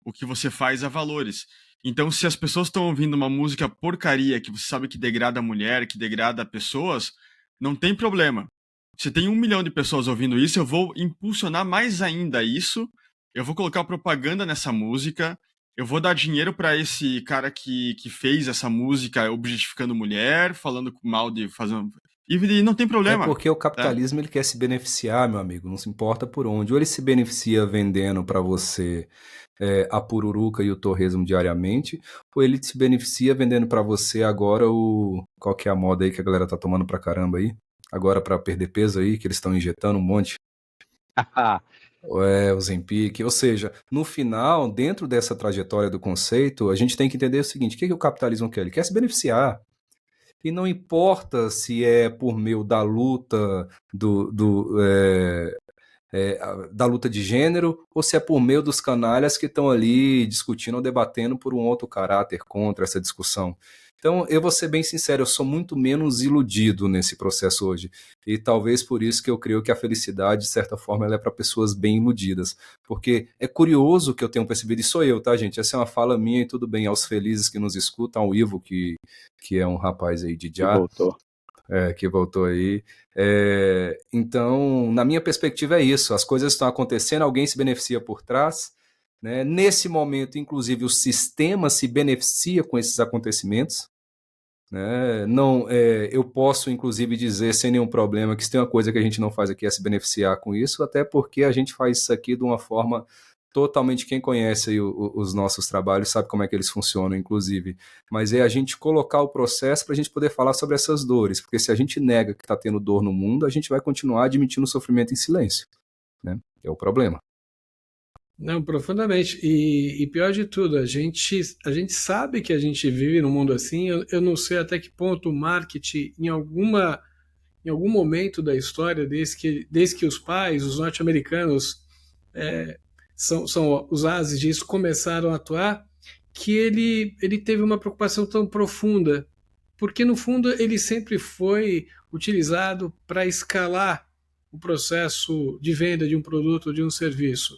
o que você faz a valores. Então, se as pessoas estão ouvindo uma música porcaria, que você sabe que degrada a mulher, que degrada pessoas, não tem problema. Se tem 1 milhão de pessoas ouvindo isso, eu vou impulsionar mais ainda isso, eu vou colocar propaganda nessa música, eu vou dar dinheiro para esse cara que fez essa música objetificando mulher, falando mal de fazendo... E não tem problema. É porque o capitalismo ele quer se beneficiar, meu amigo, não se importa por onde. Ou ele se beneficia vendendo para você a pururuca e o torresmo diariamente, ou ele se beneficia vendendo para você agora qual que é a moda aí que a galera tá tomando pra caramba aí? Agora para perder peso aí, que eles estão injetando um monte. O Zempic. Ou seja, no final, dentro dessa trajetória do conceito, a gente tem que entender o seguinte, o que o capitalismo quer? Ele quer se beneficiar. E não importa se é por meio da luta da luta de gênero ou se é por meio dos canalhas que estão ali discutindo ou debatendo por um outro caráter contra essa discussão. Então, eu vou ser bem sincero, eu sou muito menos iludido nesse processo hoje. E talvez por isso que eu creio que a felicidade, de certa forma, ela é para pessoas bem iludidas. Porque é curioso que eu tenho percebido, e sou eu, tá, gente? Essa é uma fala minha e tudo bem, aos felizes que nos escutam, ao Ivo, que é um rapaz aí de já. Voltou. Que voltou aí. Então, na minha perspectiva é isso, as coisas estão acontecendo, alguém se beneficia por trás, né? Nesse momento, inclusive, o sistema se beneficia com esses acontecimentos, né? Não, eu posso, inclusive, dizer sem nenhum problema que se tem uma coisa que a gente não faz aqui é se beneficiar com isso, até porque a gente faz isso aqui de uma forma totalmente, quem conhece aí os nossos trabalhos sabe como é que eles funcionam, inclusive, mas é a gente colocar o processo para a gente poder falar sobre essas dores, porque se a gente nega que está tendo dor no mundo, a gente vai continuar admitindo o sofrimento em silêncio, né? É o problema. Não, profundamente. E pior de tudo, a gente sabe que a gente vive num mundo assim. Eu não sei até que ponto o marketing, em algum momento da história, desde que os pais, os norte-americanos, são os ases disso, começaram a atuar, que ele teve uma preocupação tão profunda, porque no fundo ele sempre foi utilizado para escalar o processo de venda de um produto ou de um serviço.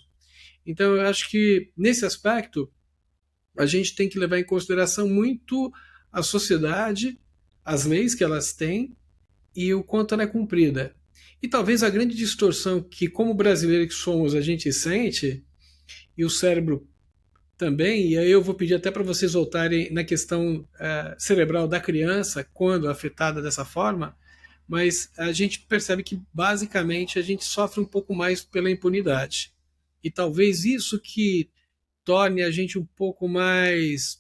Então eu acho que nesse aspecto a gente tem que levar em consideração muito a sociedade, as leis que elas têm e o quanto ela é cumprida. E talvez a grande distorção que, como brasileiro que somos, a gente sente, e o cérebro também, e aí eu vou pedir até para vocês voltarem na questão cerebral da criança, quando afetada dessa forma, mas a gente percebe que basicamente a gente sofre um pouco mais pela impunidade. E talvez isso que torne a gente um pouco mais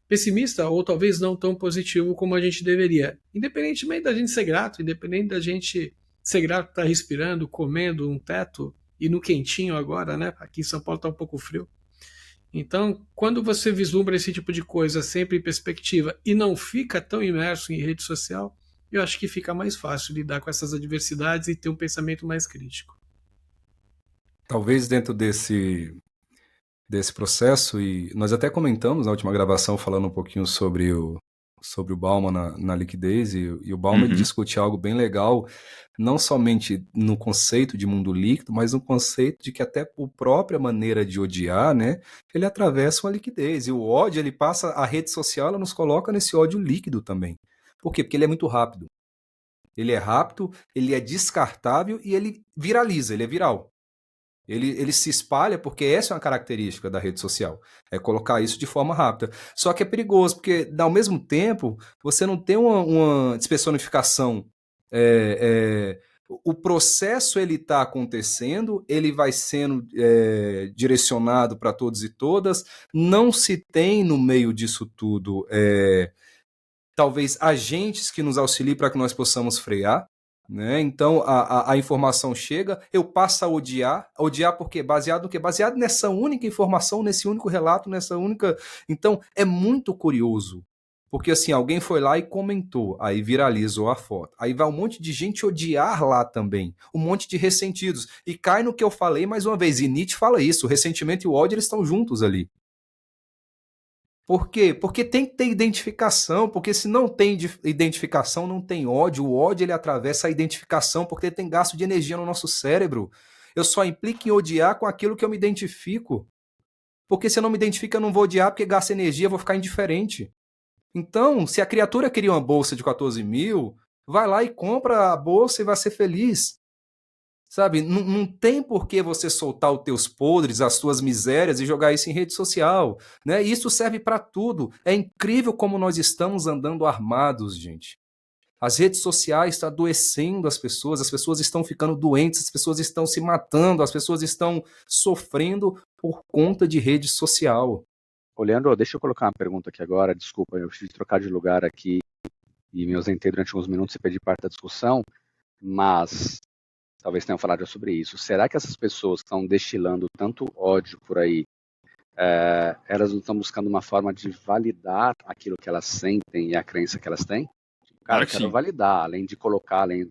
pessimista, ou talvez não tão positivo como a gente deveria. Independentemente da gente ser grato, independente da gente ser grato por estar respirando, comendo um teto, e no quentinho agora, né? Aqui em São Paulo está um pouco frio. Então, quando você vislumbra esse tipo de coisa sempre em perspectiva e não fica tão imerso em rede social, eu acho que fica mais fácil lidar com essas adversidades e ter um pensamento mais crítico. Talvez dentro desse processo, e nós até comentamos na última gravação falando um pouquinho sobre o Bauman na liquidez, e o Bauman ele discute algo bem legal, não somente no conceito de mundo líquido, mas no conceito de que até a própria maneira de odiar, né, ele atravessa uma liquidez, e o ódio, ele passa, a rede social, ela nos coloca nesse ódio líquido também. Por quê? Porque ele é muito rápido. Ele é rápido, ele é descartável e ele viraliza, ele é viral. Ele se espalha porque essa é uma característica da rede social, é colocar isso de forma rápida. Só que é perigoso, porque ao mesmo tempo você não tem uma despersonificação. O processo ele está acontecendo, ele vai sendo direcionado para todos e todas, não se tem no meio disso tudo talvez agentes que nos auxiliem para que nós possamos frear. Né? Então a informação chega, eu passo a odiar porque baseado no quê? Baseado nessa única informação, nesse único relato, nessa única. Então é muito curioso, porque assim, alguém foi lá e comentou, aí viralizou a foto, aí vai um monte de gente odiar lá também, um monte de ressentidos, e cai no que eu falei mais uma vez, e Nietzsche fala isso, o ressentimento e o ódio eles estão juntos ali. Por quê? Porque tem que ter identificação, porque se não tem identificação, não tem ódio. O ódio ele atravessa a identificação, porque ele tem gasto de energia no nosso cérebro. Eu só implico em odiar com aquilo que eu me identifico. Porque se eu não me identifico, eu não vou odiar, porque gasta energia, eu vou ficar indiferente. Então, se a criatura queria uma bolsa de 14 mil, vai lá e compra a bolsa e vai ser feliz. Sabe, não tem por que você soltar os teus podres, as tuas misérias e jogar isso em rede social, né? Isso serve para tudo. É incrível como nós estamos andando armados, gente. As redes sociais estão adoecendo as pessoas estão ficando doentes, as pessoas estão se matando, as pessoas estão sofrendo por conta de rede social. Ô, Leandro, deixa eu colocar uma pergunta aqui agora, desculpa, eu preciso trocar de lugar aqui e me ausentei durante uns minutos e perdi parte da discussão, mas talvez tenham falado já sobre isso. Será que essas pessoas que estão destilando tanto ódio por aí, elas não estão buscando uma forma de validar aquilo que elas sentem e a crença que elas têm? Cara, eu quero validar, além de colocar, além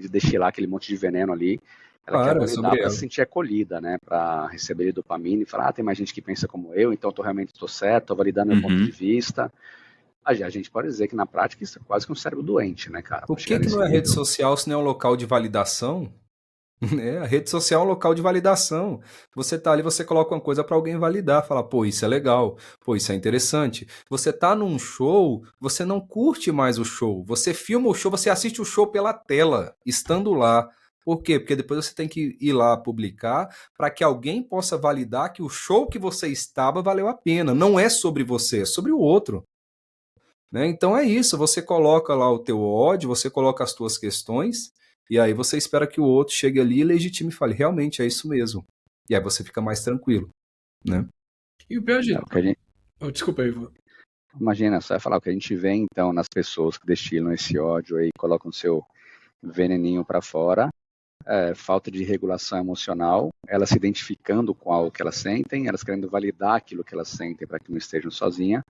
de destilar aquele monte de veneno ali, ela quer validar para se sentir acolhida, né? Para receber dopamina e falar, tem mais gente que pensa como eu, então eu realmente estou certo, estou validando meu ponto de vista. A gente pode dizer que na prática isso é quase que um cérebro doente, né, cara? Por que não é rede social se não é um local de validação? né? A rede social é um local de validação. Você tá ali, você coloca uma coisa para alguém validar, falar, pô, isso é legal, pô, isso é interessante. Você tá num show, você não curte mais o show. Você filma o show, você assiste o show pela tela, estando lá. Por quê? Porque depois você tem que ir lá publicar para que alguém possa validar que o show que você estava valeu a pena. Não é sobre você, é sobre o outro. Né? Então é isso, você coloca lá o teu ódio, você coloca as tuas questões, e aí você espera que o outro chegue ali e legitime e fale, realmente é isso mesmo. E aí você fica mais tranquilo, né? E o pior de... O que a gente, Desculpa aí, Ivo. imagina, só falar o que a gente vê então nas pessoas que destilam esse ódio aí, colocam seu veneninho para fora, falta de regulação emocional, elas se identificando com algo que elas sentem, elas querendo validar aquilo que elas sentem para que não estejam sozinhas.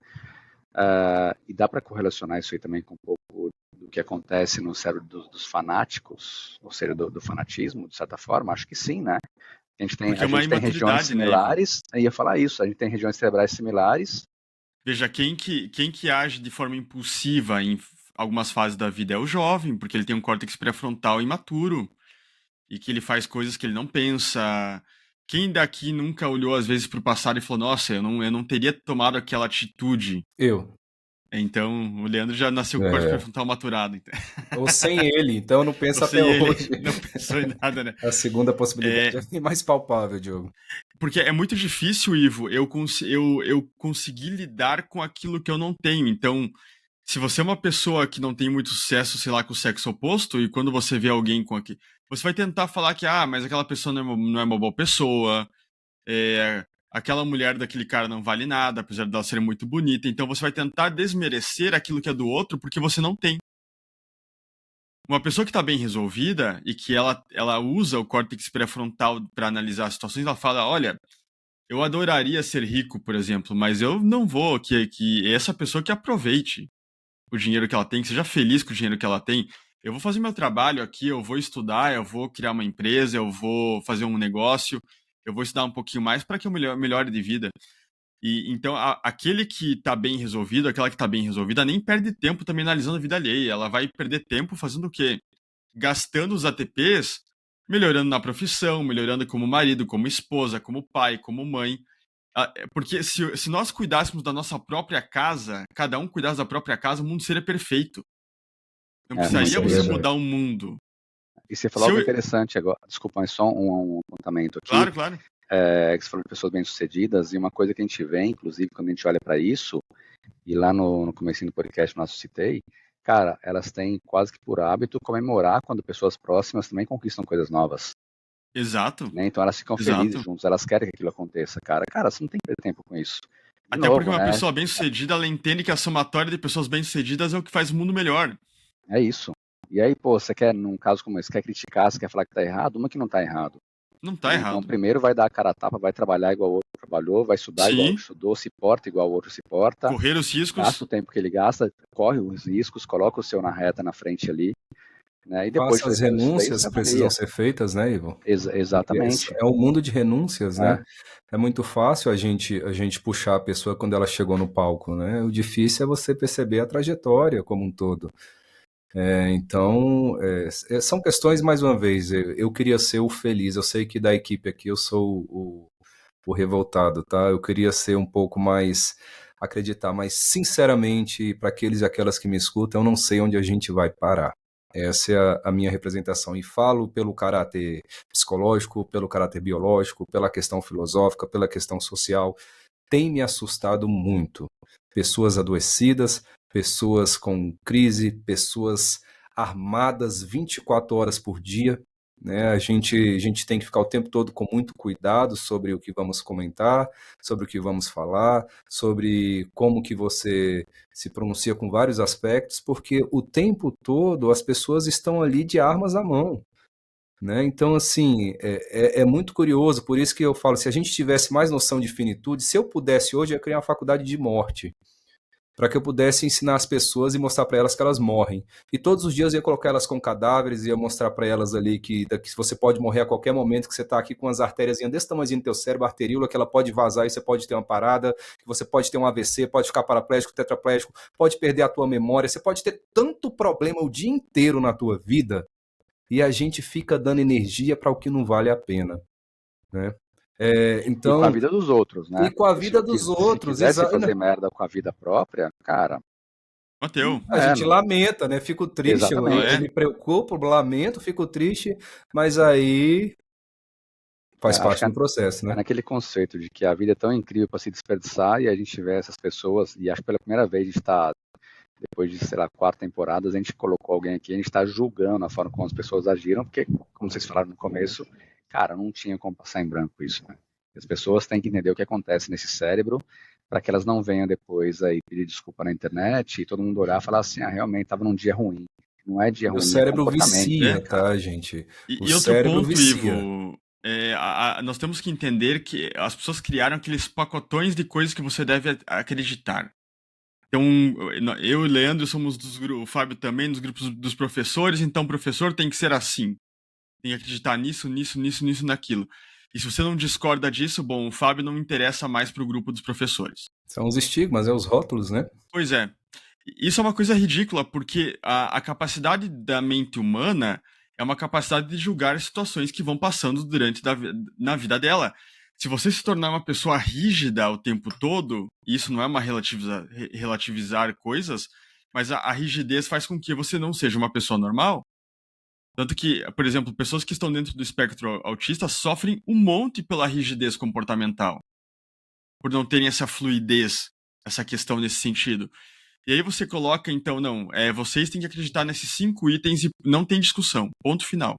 E dá para correlacionar isso aí também com um pouco do que acontece no cérebro dos fanáticos, ou seja, do fanatismo, de certa forma? Acho que sim, né? A gente tem regiões similares, né? Eu ia falar isso, a gente tem regiões cerebrais similares. Veja, quem que age de forma impulsiva em algumas fases da vida é o jovem, porque ele tem um córtex pré-frontal imaturo e que ele faz coisas que ele não pensa. Quem daqui nunca olhou às vezes para o passado e falou, nossa, eu não teria tomado aquela atitude? Eu. Então, o Leandro já nasceu com o córtex pré-frontal maturado. Então. Ou sem ele, então eu não penso até hoje. Não pensou em nada, né? A segunda possibilidade é mais palpável, Diogo. Porque é muito difícil, Ivo, eu conseguir lidar com aquilo que eu não tenho. Então, se você é uma pessoa que não tem muito sucesso, sei lá, com o sexo oposto, e quando você vê alguém com aqui, você vai tentar falar que, mas aquela pessoa não é uma boa pessoa, aquela mulher daquele cara não vale nada, apesar dela ser muito bonita. Então você vai tentar desmerecer aquilo que é do outro porque você não tem. Uma pessoa que está bem resolvida e que ela usa o córtex pré-frontal para analisar as situações, ela fala, olha, eu adoraria ser rico, por exemplo, mas eu não vou que essa pessoa que aproveite o dinheiro que ela tem, que seja feliz com o dinheiro que ela tem. Eu vou fazer meu trabalho aqui, eu vou estudar, eu vou criar uma empresa, eu vou fazer um negócio, eu vou estudar um pouquinho mais para que eu melhore de vida. E então, aquele que está bem resolvido, aquela que está bem resolvida, nem perde tempo também analisando a vida alheia. Ela vai perder tempo fazendo o quê? Gastando os ATPs, melhorando na profissão, melhorando como marido, como esposa, como pai, como mãe. Porque se nós cuidássemos da nossa própria casa, cada um cuidasse da própria casa, o mundo seria perfeito. Não precisaria você mudar o mundo. E você falou algo interessante agora. Desculpa, mas só um apontamento aqui. Claro, claro. Que você falou de pessoas bem-sucedidas, e uma coisa que a gente vê, inclusive, quando a gente olha para isso, e lá no comecinho do podcast nosso citei, cara, elas têm quase que por hábito comemorar quando pessoas próximas também conquistam coisas novas. Exato. Né? Então elas ficam felizes juntos, elas querem que aquilo aconteça, cara. Cara, você não tem que perder tempo com isso. Até porque uma pessoa bem-sucedida, ela entende que a somatória de pessoas bem-sucedidas é o que faz o mundo melhor. É isso. E aí, pô, você quer, num caso como esse, quer criticar, você quer falar que tá errado, uma que não tá errado. Não tá errado. Então, primeiro vai dar a cara a tapa, vai trabalhar igual o outro trabalhou, vai estudar igual o outro estudou, se porta igual o outro se porta. Correr os riscos. Gasta o tempo que ele gasta, corre os riscos, coloca o seu na reta, na frente ali. Né? E depois as renúncias precisam ser feitas, né, Ivo? Exatamente. É um mundo de renúncias, né? É muito fácil a gente puxar a pessoa quando ela chegou no palco, né? O difícil é você perceber a trajetória como um todo. Então, são questões, mais uma vez, eu queria ser o feliz. Eu sei que da equipe aqui eu sou o revoltado, tá? Eu queria ser um pouco mais, acreditar, mas sinceramente, para aqueles e aquelas que me escutam, eu não sei onde a gente vai parar. Essa é a minha representação, e falo pelo caráter psicológico, pelo caráter biológico, pela questão filosófica, pela questão social. Tem me assustado muito. Pessoas adoecidas, pessoas com crise, pessoas armadas 24 horas por dia. Né? A gente tem que ficar o tempo todo com muito cuidado sobre o que vamos comentar, sobre o que vamos falar, sobre como que você se pronuncia com vários aspectos, porque o tempo todo as pessoas estão ali de armas à mão. Né? Então, assim, é muito curioso, por isso que eu falo, se a gente tivesse mais noção de finitude, se eu pudesse hoje, eu ia criar uma faculdade de morte, para que eu pudesse ensinar as pessoas e mostrar para elas que elas morrem. E todos os dias eu ia colocar elas com cadáveres e ia mostrar para elas ali que você pode morrer a qualquer momento, que você está aqui com as artérias desse tamanhozinho no teu cérebro, arteríola, que ela pode vazar e você pode ter uma parada, que você pode ter um AVC, pode ficar paraplégico, tetraplégico, pode perder a tua memória, você pode ter tanto problema o dia inteiro na tua vida, e a gente fica dando energia para o que não vale a pena, né? Então, e com a vida dos outros, né? E com a vida dos outros, se quisesse fazer merda com a vida própria, cara... Mateu. A gente lamenta, né? Fico triste, eu me preocupo, lamento, fico triste, mas aí faz parte do processo, né? É naquele conceito de que a vida é tão incrível para se desperdiçar e a gente vê essas pessoas, e acho que pela primeira vez a gente está, depois de, 4 temporadas, a gente colocou alguém aqui, a gente está julgando a forma como as pessoas agiram, porque, como vocês falaram no começo, cara, não tinha como passar em branco isso, né? As pessoas têm que entender o que acontece nesse cérebro para que elas não venham depois aí pedir desculpa na internet e todo mundo olhar e falar assim, realmente estava num dia ruim. Não é dia ruim, o cérebro é vicia, tá, gente? E outro ponto, Ivo, nós temos que entender que as pessoas criaram aqueles pacotões de coisas que você deve acreditar. Então, eu e o Leandro somos o Fábio também, dos grupos dos professores, então o professor tem que ser assim. Tem que acreditar nisso, naquilo. E se você não discorda disso, bom, o Fábio não interessa mais para o grupo dos professores. São os estigmas, os rótulos, né? Pois é. Isso é uma coisa ridícula, porque a capacidade da mente humana é uma capacidade de julgar as situações que vão passando na vida dela. Se você se tornar uma pessoa rígida o tempo todo, isso não é uma relativizar coisas, mas a rigidez faz com que você não seja uma pessoa normal. Tanto que, por exemplo, pessoas que estão dentro do espectro autista sofrem um monte pela rigidez comportamental, por não terem essa fluidez, essa questão nesse sentido. E aí você coloca, então, vocês têm que acreditar nesses 5 itens e não tem discussão, ponto final.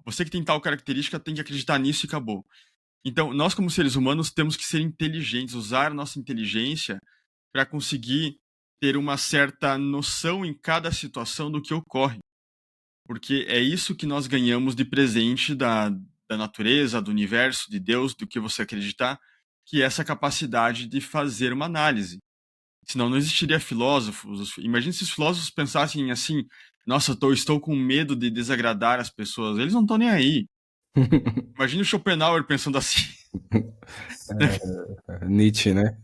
Você que tem tal característica tem que acreditar nisso e acabou. Então, nós como seres humanos temos que ser inteligentes, usar a nossa inteligência para conseguir ter uma certa noção em cada situação do que ocorre. Porque é isso que nós ganhamos de presente da natureza, do universo, de Deus, do que você acreditar, que é essa capacidade de fazer uma análise. Senão não existiria filósofos. Imagina se os filósofos pensassem assim, nossa, estou com medo de desagradar as pessoas. Eles não estão nem aí. Imagina o Schopenhauer pensando assim. Nietzsche, né?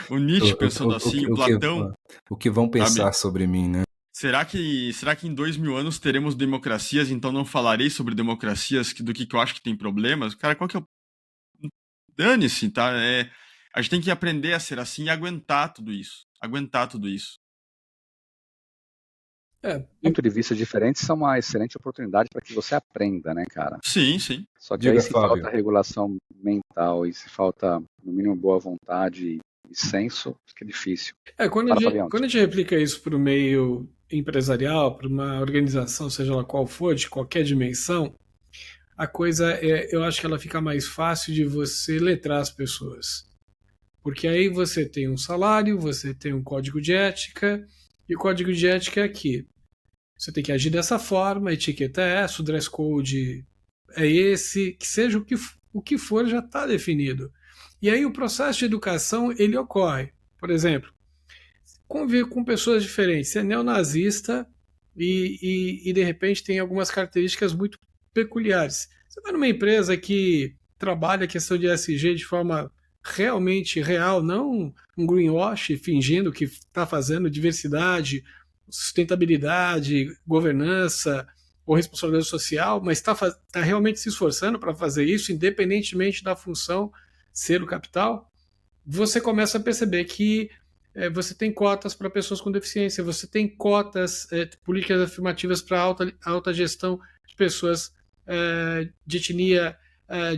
O Nietzsche pensando assim, o Platão. O que vão pensar sobre mim, né? Será que em 2000 anos teremos democracias, então não falarei sobre democracias do que eu acho que tem problemas? Cara, qual que é o... Dane-se, tá? A gente tem que aprender a ser assim e aguentar tudo isso. Pontos de vista diferentes são uma excelente oportunidade para que você aprenda, né, cara? Sim, sim. Só que aí se falta regulação mental e se falta, no mínimo, boa vontade e senso, fica difícil. Quando a gente replica isso para o meio empresarial, para uma organização, seja ela qual for, de qualquer dimensão, a coisa eu acho que ela fica mais fácil de você letrar as pessoas. Porque aí você tem um salário, você tem um código de ética, e o código de ética é aqui. Você tem que agir dessa forma, a etiqueta é essa, o dress code é esse, que seja o que for já está definido. E aí o processo de educação, ele ocorre. Por exemplo, conviver com pessoas diferentes. Você é neonazista e de repente tem algumas características muito peculiares. Você vai numa empresa que trabalha a questão de ESG de forma realmente real, não um greenwash fingindo que está fazendo diversidade, sustentabilidade, governança ou responsabilidade social, mas está realmente se esforçando para fazer isso, independentemente da função ser o capital, você começa a perceber que você tem cotas para pessoas com deficiência, você tem cotas, políticas afirmativas para alta gestão de pessoas de etnia,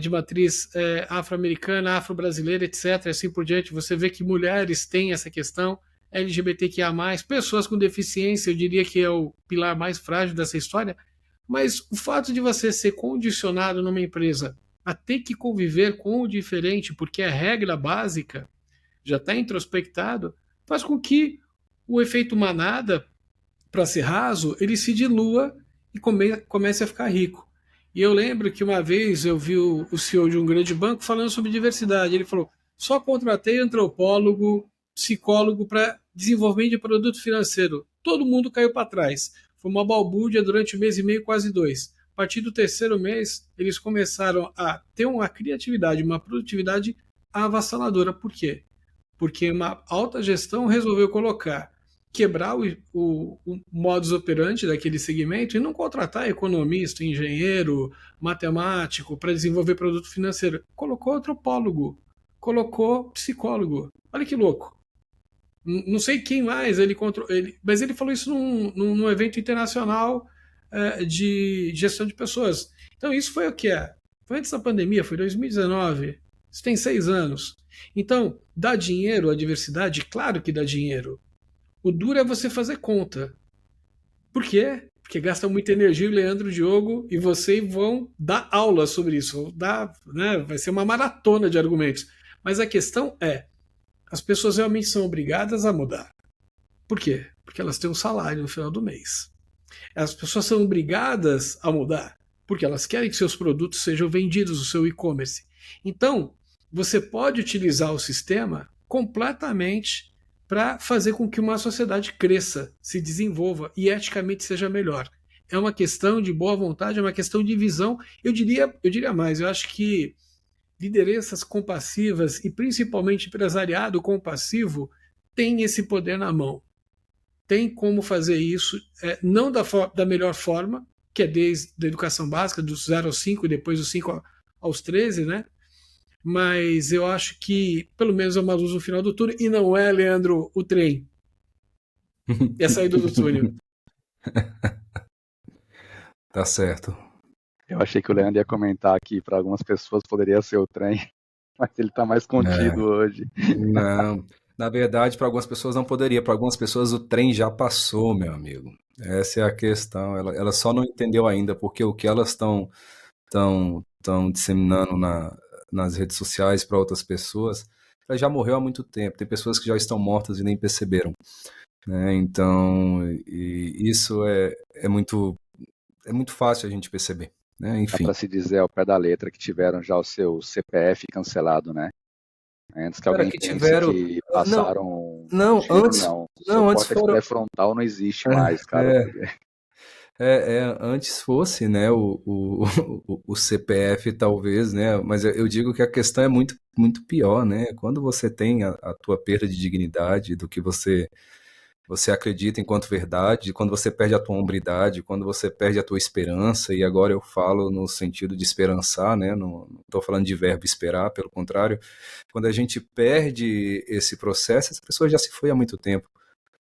de matriz afro-americana, afro-brasileira, etc. Assim por diante. Você vê que mulheres têm essa questão, LGBTQIA+, pessoas com deficiência, eu diria que é o pilar mais frágil dessa história, mas o fato de você ser condicionado numa empresa a ter que conviver com o diferente, porque a regra básica já está introspectado, faz com que o efeito manada, para ser raso, ele se dilua e comece a ficar rico. E eu lembro que uma vez eu vi o CEO de um grande banco falando sobre diversidade. Ele falou, só contratei antropólogo, psicólogo para desenvolvimento de produto financeiro. Todo mundo caiu para trás. Foi uma balbúrdia durante 1 mês e meio, quase 2. A partir do 3º mês, eles começaram a ter uma criatividade, uma produtividade avassaladora. Por quê? Porque uma alta gestão resolveu colocar quebrar o modus operandi daquele segmento e não contratar economista, engenheiro, matemático para desenvolver produto financeiro. Colocou antropólogo, colocou psicólogo. Olha que louco. Não sei quem mais mas ele falou isso num evento internacional de gestão de pessoas. Então isso foi o que é? Foi antes da pandemia, foi 2019. Isso tem 6 anos. Então, dá dinheiro à diversidade? Claro que dá dinheiro. O duro é você fazer conta. Por quê? Porque gasta muita energia, o Leandro, o Diogo e você vão dar aula sobre isso. Vai ser uma maratona de argumentos. Mas a questão é, as pessoas realmente são obrigadas a mudar. Por quê? Porque elas têm um salário no final do mês. As pessoas são obrigadas a mudar porque elas querem que seus produtos sejam vendidos no seu e-commerce. Então, você pode utilizar o sistema completamente para fazer com que uma sociedade cresça, se desenvolva e eticamente seja melhor. É uma questão de boa vontade, é uma questão de visão. Eu diria mais, eu acho que lideranças compassivas e principalmente empresariado compassivo tem esse poder na mão. Tem como fazer isso, não da melhor forma, que é desde a educação básica, dos 0 aos 5 e depois dos 5 aos 13, né? Mas eu acho que pelo menos é uma luz no final do túnel e não é, Leandro, o trem. É a saída do túnel. Tá certo. Eu achei que o Leandro ia comentar que para algumas pessoas poderia ser o trem, mas ele está mais contido hoje. Não, na verdade, para algumas pessoas não poderia. Para algumas pessoas o trem já passou, meu amigo. Essa é a questão. Ela só não entendeu ainda, porque o que elas estão disseminando nas redes sociais para outras pessoas, ela já morreu há muito tempo. Tem pessoas que já estão mortas e nem perceberam. Né? Então, isso é muito fácil a gente perceber. Né? Enfim. Dá para se dizer ao pé da letra que tiveram já o seu CPF cancelado, né? Antes que alguém pense que passaram antes córtex pré-frontal não existe mais, cara. Antes fosse, né, o CPF talvez, né, mas eu digo que a questão é muito, muito pior, né, quando você tem a tua perda de dignidade do que você acredita enquanto verdade, quando você perde a tua hombridade, quando você perde a tua esperança, e agora eu falo no sentido de esperançar, né? Não estou falando de verbo esperar, pelo contrário, quando a gente perde esse processo, essa pessoa já se foi há muito tempo.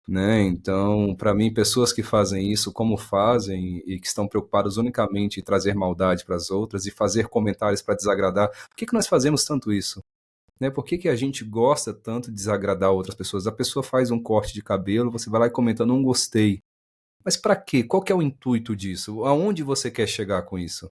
Né? Então, para mim, pessoas que fazem isso, como fazem, e que estão preocupadas unicamente em trazer maldade para as outras e fazer comentários para desagradar, por que nós fazemos tanto isso? Né? Por que a gente gosta tanto de desagradar outras pessoas? A pessoa faz um corte de cabelo, você vai lá e comenta, não gostei. Mas para quê? Qual que é o intuito disso? Aonde você quer chegar com isso?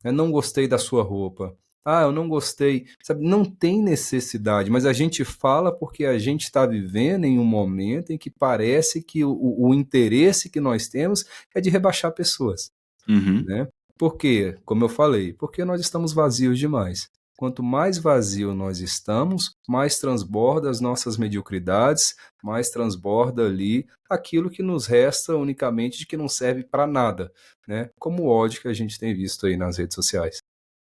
Não gostei da sua roupa. Eu não gostei. Sabe? Não tem necessidade, mas a gente fala porque a gente está vivendo em um momento em que parece que o interesse que nós temos é de rebaixar pessoas. Né? Por quê? Como eu falei, porque nós estamos vazios demais. Quanto mais vazio nós estamos, mais transborda as nossas mediocridades, mais transborda ali aquilo que nos resta unicamente de que não serve para nada, né? Como o ódio que a gente tem visto aí nas redes sociais.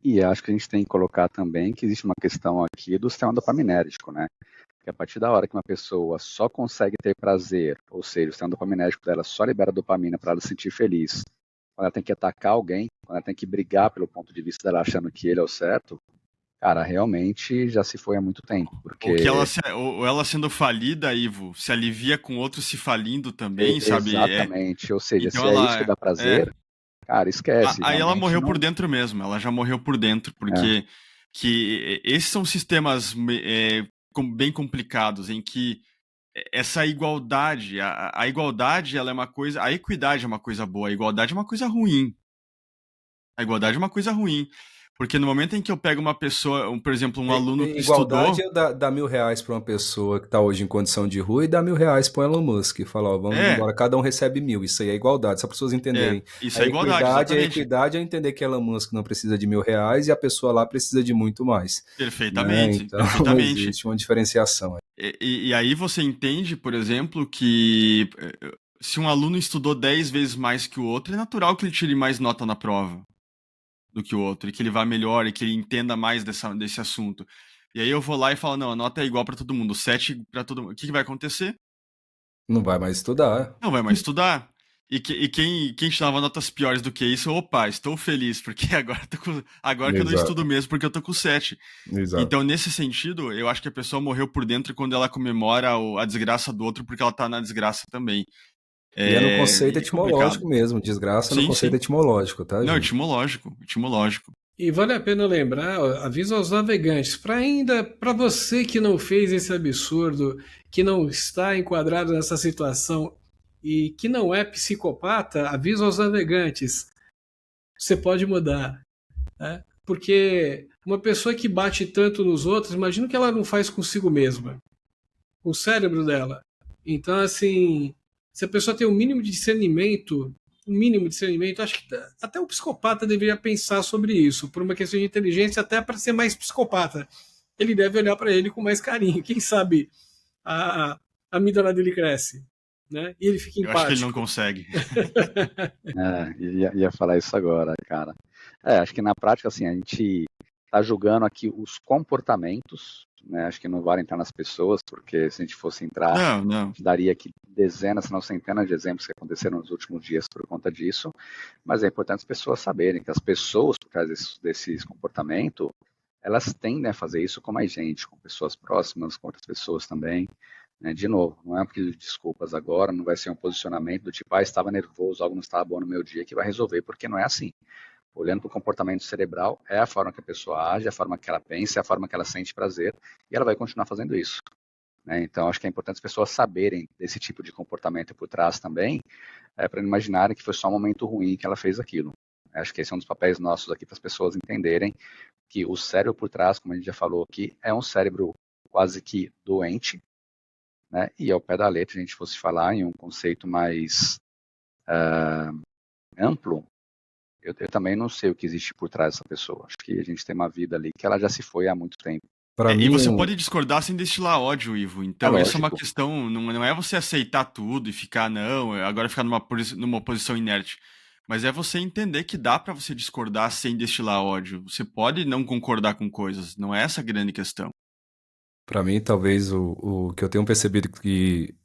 E acho que a gente tem que colocar também que existe uma questão aqui do sistema dopaminérgico, né? Que a partir da hora que uma pessoa só consegue ter prazer, ou seja, o sistema dopaminérgico dela só libera dopamina para ela se sentir feliz, quando ela tem que atacar alguém, quando ela tem que brigar pelo ponto de vista dela achando que ele é o certo, cara, realmente já se foi há muito tempo. Porque... Ou ela sendo falida, Ivo, se alivia com outro se falindo também, sabe? Exatamente, ou seja, então se é isso que dá prazer, cara, esquece. Aí ela morreu por dentro mesmo, ela já morreu por dentro, porque que esses são sistemas bem complicados, em que essa igualdade, a igualdade ela é uma coisa, a equidade é uma coisa boa, a igualdade é uma coisa ruim. A igualdade é uma coisa ruim. Porque no momento em que eu pego uma pessoa, por exemplo, um aluno que igualdade estudou... é dar R$1.000 para uma pessoa que está hoje em condição de rua e dar R$1.000 para o Elon Musk. E falar, vamos embora, cada um recebe 1.000. Isso aí é igualdade, só para as pessoas entenderem. Isso é igualdade, a equidade é entender que Elon Musk não precisa de R$1.000 e a pessoa lá precisa de muito mais. Perfeitamente. Né? Então, existe uma diferenciação. E aí você entende, por exemplo, que se um aluno estudou 10 vezes mais que o outro, é natural que ele tire mais nota na prova do que o outro, e que ele vá melhor, e que ele entenda mais desse assunto. E aí eu vou lá e falo, não, a nota é igual para todo mundo, 7 para todo mundo. O que vai acontecer? Não vai mais estudar. Não vai mais estudar. E quem te dava notas piores do que isso, opa, estou feliz, porque agora que eu não Exato, estudo mesmo, porque eu tô com 7. exato. Então, nesse sentido, eu acho que a pessoa morreu por dentro quando ela comemora a desgraça do outro, porque ela tá na desgraça também. E é no conceito E é complicado. etimológico mesmo, desgraça no Sim, conceito sim. etimológico, tá, Não, gente? etimológico. E vale a pena lembrar, ó, aviso aos navegantes, para você que não fez esse absurdo, que não está enquadrado nessa situação e que não é psicopata, aviso aos navegantes, você pode mudar, né? Porque uma pessoa que bate tanto nos outros, imagina o que ela não faz consigo mesma, com o cérebro dela. Então, assim, se a pessoa tem um mínimo de discernimento, acho que até o psicopata deveria pensar sobre isso, por uma questão de inteligência, até para ser mais psicopata. Ele deve olhar para ele com mais carinho. Quem sabe a amígdala dele cresce, né? E ele fica Eu acho que ele não empático. consegue. Ia falar isso agora, cara. Acho que na prática, assim, a gente está julgando aqui os comportamentos, né? Acho que não vale entrar nas pessoas, porque se a gente fosse entrar, a Não. gente daria aqui dezenas, se não centenas de exemplos que aconteceram nos últimos dias por conta disso. Mas é importante as pessoas saberem que as pessoas, por causa desses comportamentos, elas tendem a fazer isso com mais gente, com pessoas próximas, com outras pessoas também. Né? De novo, não é um pedido de desculpas agora, não vai ser um posicionamento do tipo, estava nervoso, algo não estava bom no meu dia, que vai resolver, porque não é assim. Olhando para o comportamento cerebral, é a forma que a pessoa age, a forma que ela pensa, é a forma que ela sente prazer, e ela vai continuar fazendo isso. Né? Então, acho que é importante as pessoas saberem desse tipo de comportamento por trás também, para não imaginarem que foi só um momento ruim que ela fez aquilo. Acho que esse é um dos papéis nossos aqui para as pessoas entenderem que o cérebro por trás, como a gente já falou aqui, é um cérebro quase que doente, né? E ao pé da letra, se a gente fosse falar em um conceito mais amplo, eu também não sei o que existe por trás dessa pessoa. Acho que a gente tem uma vida ali que ela já se foi há muito tempo. Para E você mim, pode discordar sem destilar ódio, Ivo. É Então, essa é uma lógico. questão, não é você aceitar tudo e ficar, não, agora ficar numa posição inerte. Mas é você entender que dá pra você discordar sem destilar ódio. Você pode não concordar com coisas, não é essa a grande questão. para mim, talvez o que eu tenho percebido que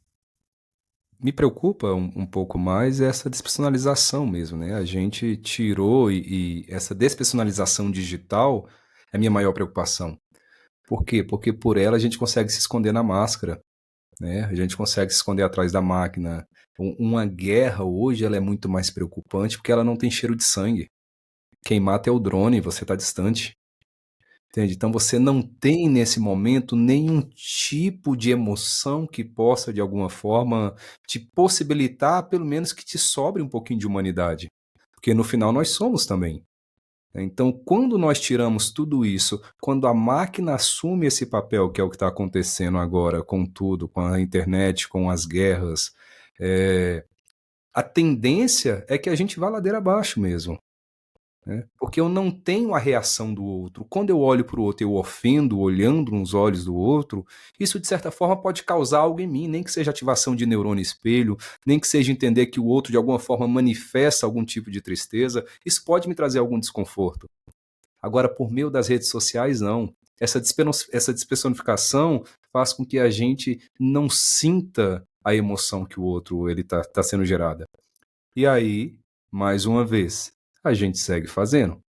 me preocupa um pouco mais é essa despersonalização mesmo, né? A gente tirou e essa despersonalização digital é a minha maior preocupação. Por quê? Porque por ela a gente consegue se esconder na máscara, né? A gente consegue se esconder atrás da máquina. Uma guerra hoje ela é muito mais preocupante porque ela não tem cheiro de sangue. Quem mata é o drone, você está distante. Entende? Então você não tem nesse momento nenhum tipo de emoção que possa de alguma forma te possibilitar, pelo menos que te sobre um pouquinho de humanidade. Porque no final nós somos também. Então, quando nós tiramos tudo isso, quando a máquina assume esse papel, que é o que está acontecendo agora com tudo, com a internet, com as guerras, a tendência é que a gente vá ladeira abaixo mesmo. Né? Porque eu não tenho a reação do outro. Quando eu olho para o outro, eu ofendo, olhando nos olhos do outro, isso de certa forma pode causar algo em mim, nem que seja ativação de neurônio espelho, nem que seja entender que o outro de alguma forma manifesta algum tipo de tristeza, isso pode me trazer algum desconforto. Agora, por meio das redes sociais, não. Essa despersonificação faz com que a gente não sinta a emoção que o outro tá sendo gerada. E aí, mais uma vez, a gente segue fazendo.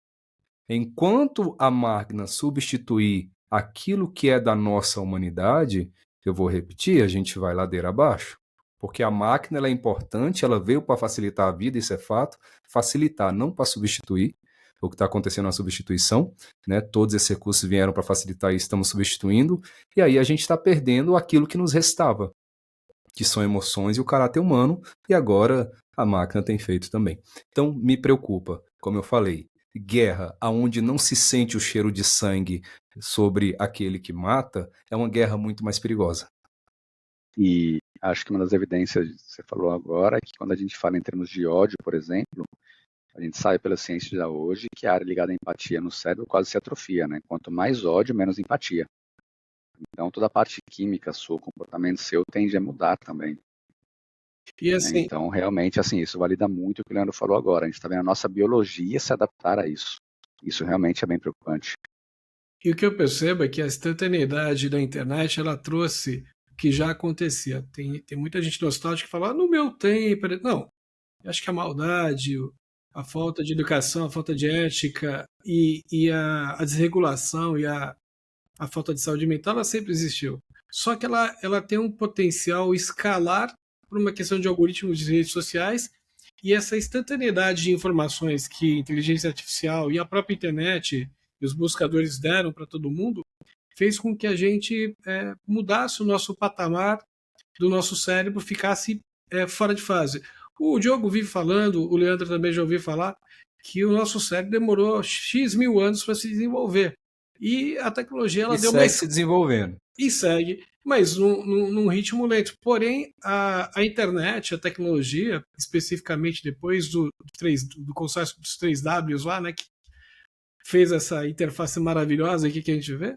Enquanto a máquina substituir aquilo que é da nossa humanidade, eu vou repetir, a gente vai ladeira abaixo. Porque a máquina ela é importante, ela veio para facilitar a vida, isso é fato, facilitar, não para substituir. O que está acontecendo é uma substituição, né? Todos esses recursos vieram para facilitar e estamos substituindo, e aí a gente está perdendo aquilo que nos restava, que são emoções e o caráter humano, e agora a máquina tem feito também. Então, me preocupa, como eu falei, guerra onde não se sente o cheiro de sangue sobre aquele que mata, é uma guerra muito mais perigosa. E acho que uma das evidências que você falou agora é que quando a gente fala em termos de ódio, por exemplo, a gente sabe pela ciência já hoje que a área ligada à empatia no cérebro quase se atrofia, né? Quanto mais ódio, menos empatia. Então toda a parte química sua, o comportamento seu tende a mudar também. E assim, Então realmente assim, isso valida muito o que o Leandro falou agora. A gente está vendo a nossa biologia se adaptar a isso. Isso realmente é bem preocupante. e o que eu percebo é que a instantaneidade da internet ela trouxe que já acontecia. Tem muita gente nostálgica que fala, no meu tempo... Não, eu acho que a maldade, a falta de educação, a falta de ética e a desregulação e a falta de saúde mental, ela sempre existiu. Só que ela tem um potencial escalar por uma questão de algoritmos de redes sociais e essa instantaneidade de informações que a inteligência artificial e a própria internet e os buscadores deram para todo mundo fez com que a gente mudasse o nosso patamar do nosso cérebro, ficasse fora de fase. O Diogo vive falando, o Leandro também já ouviu falar, que o nosso cérebro demorou X mil anos para se desenvolver. E a tecnologia ela deu segue se desenvolvendo. E segue, mas num ritmo lento. Porém, a internet, a tecnologia, especificamente depois do consórcio dos 3Ws lá, né, que fez essa interface maravilhosa aqui que a gente vê,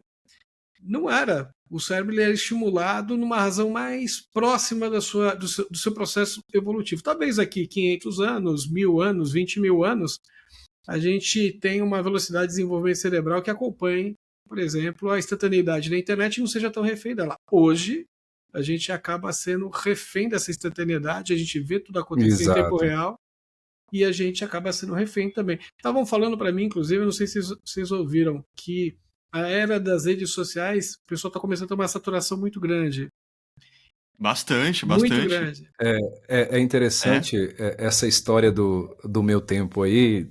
não era. O cérebro ele era estimulado numa razão mais próxima do seu processo evolutivo. Talvez aqui 500 anos, 1000 anos, 20 mil anos, a gente tem uma velocidade de desenvolvimento cerebral que acompanhe, por exemplo, a instantaneidade da internet e não seja tão refém dela. Hoje, a gente acaba sendo refém dessa instantaneidade, a gente vê tudo acontecer em tempo real e a gente acaba sendo refém também. Estavam falando para mim, inclusive, eu não sei se vocês ouviram, que a era das redes sociais, o pessoal está começando a ter uma saturação muito grande. Bastante. Muito grande. É interessante essa história do meu tempo aí,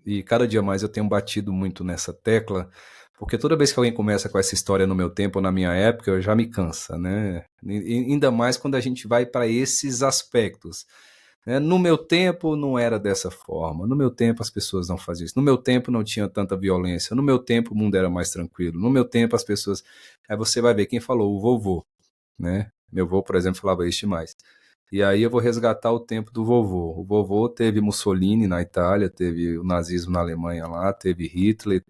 e cada dia mais eu tenho batido muito nessa tecla, porque toda vez que alguém começa com essa história no meu tempo ou na minha época, eu já me cansa, né? E ainda mais quando a gente vai para esses aspectos. No meu tempo não era dessa forma, no meu tempo as pessoas não faziam isso, no meu tempo não tinha tanta violência, no meu tempo o mundo era mais tranquilo, no meu tempo as pessoas... Aí você vai ver quem falou, o vovô, né? Meu avô, por exemplo, falava isso demais. E aí eu vou resgatar o tempo do vovô. O vovô teve Mussolini na Itália, teve o nazismo na Alemanha lá, teve Hitler,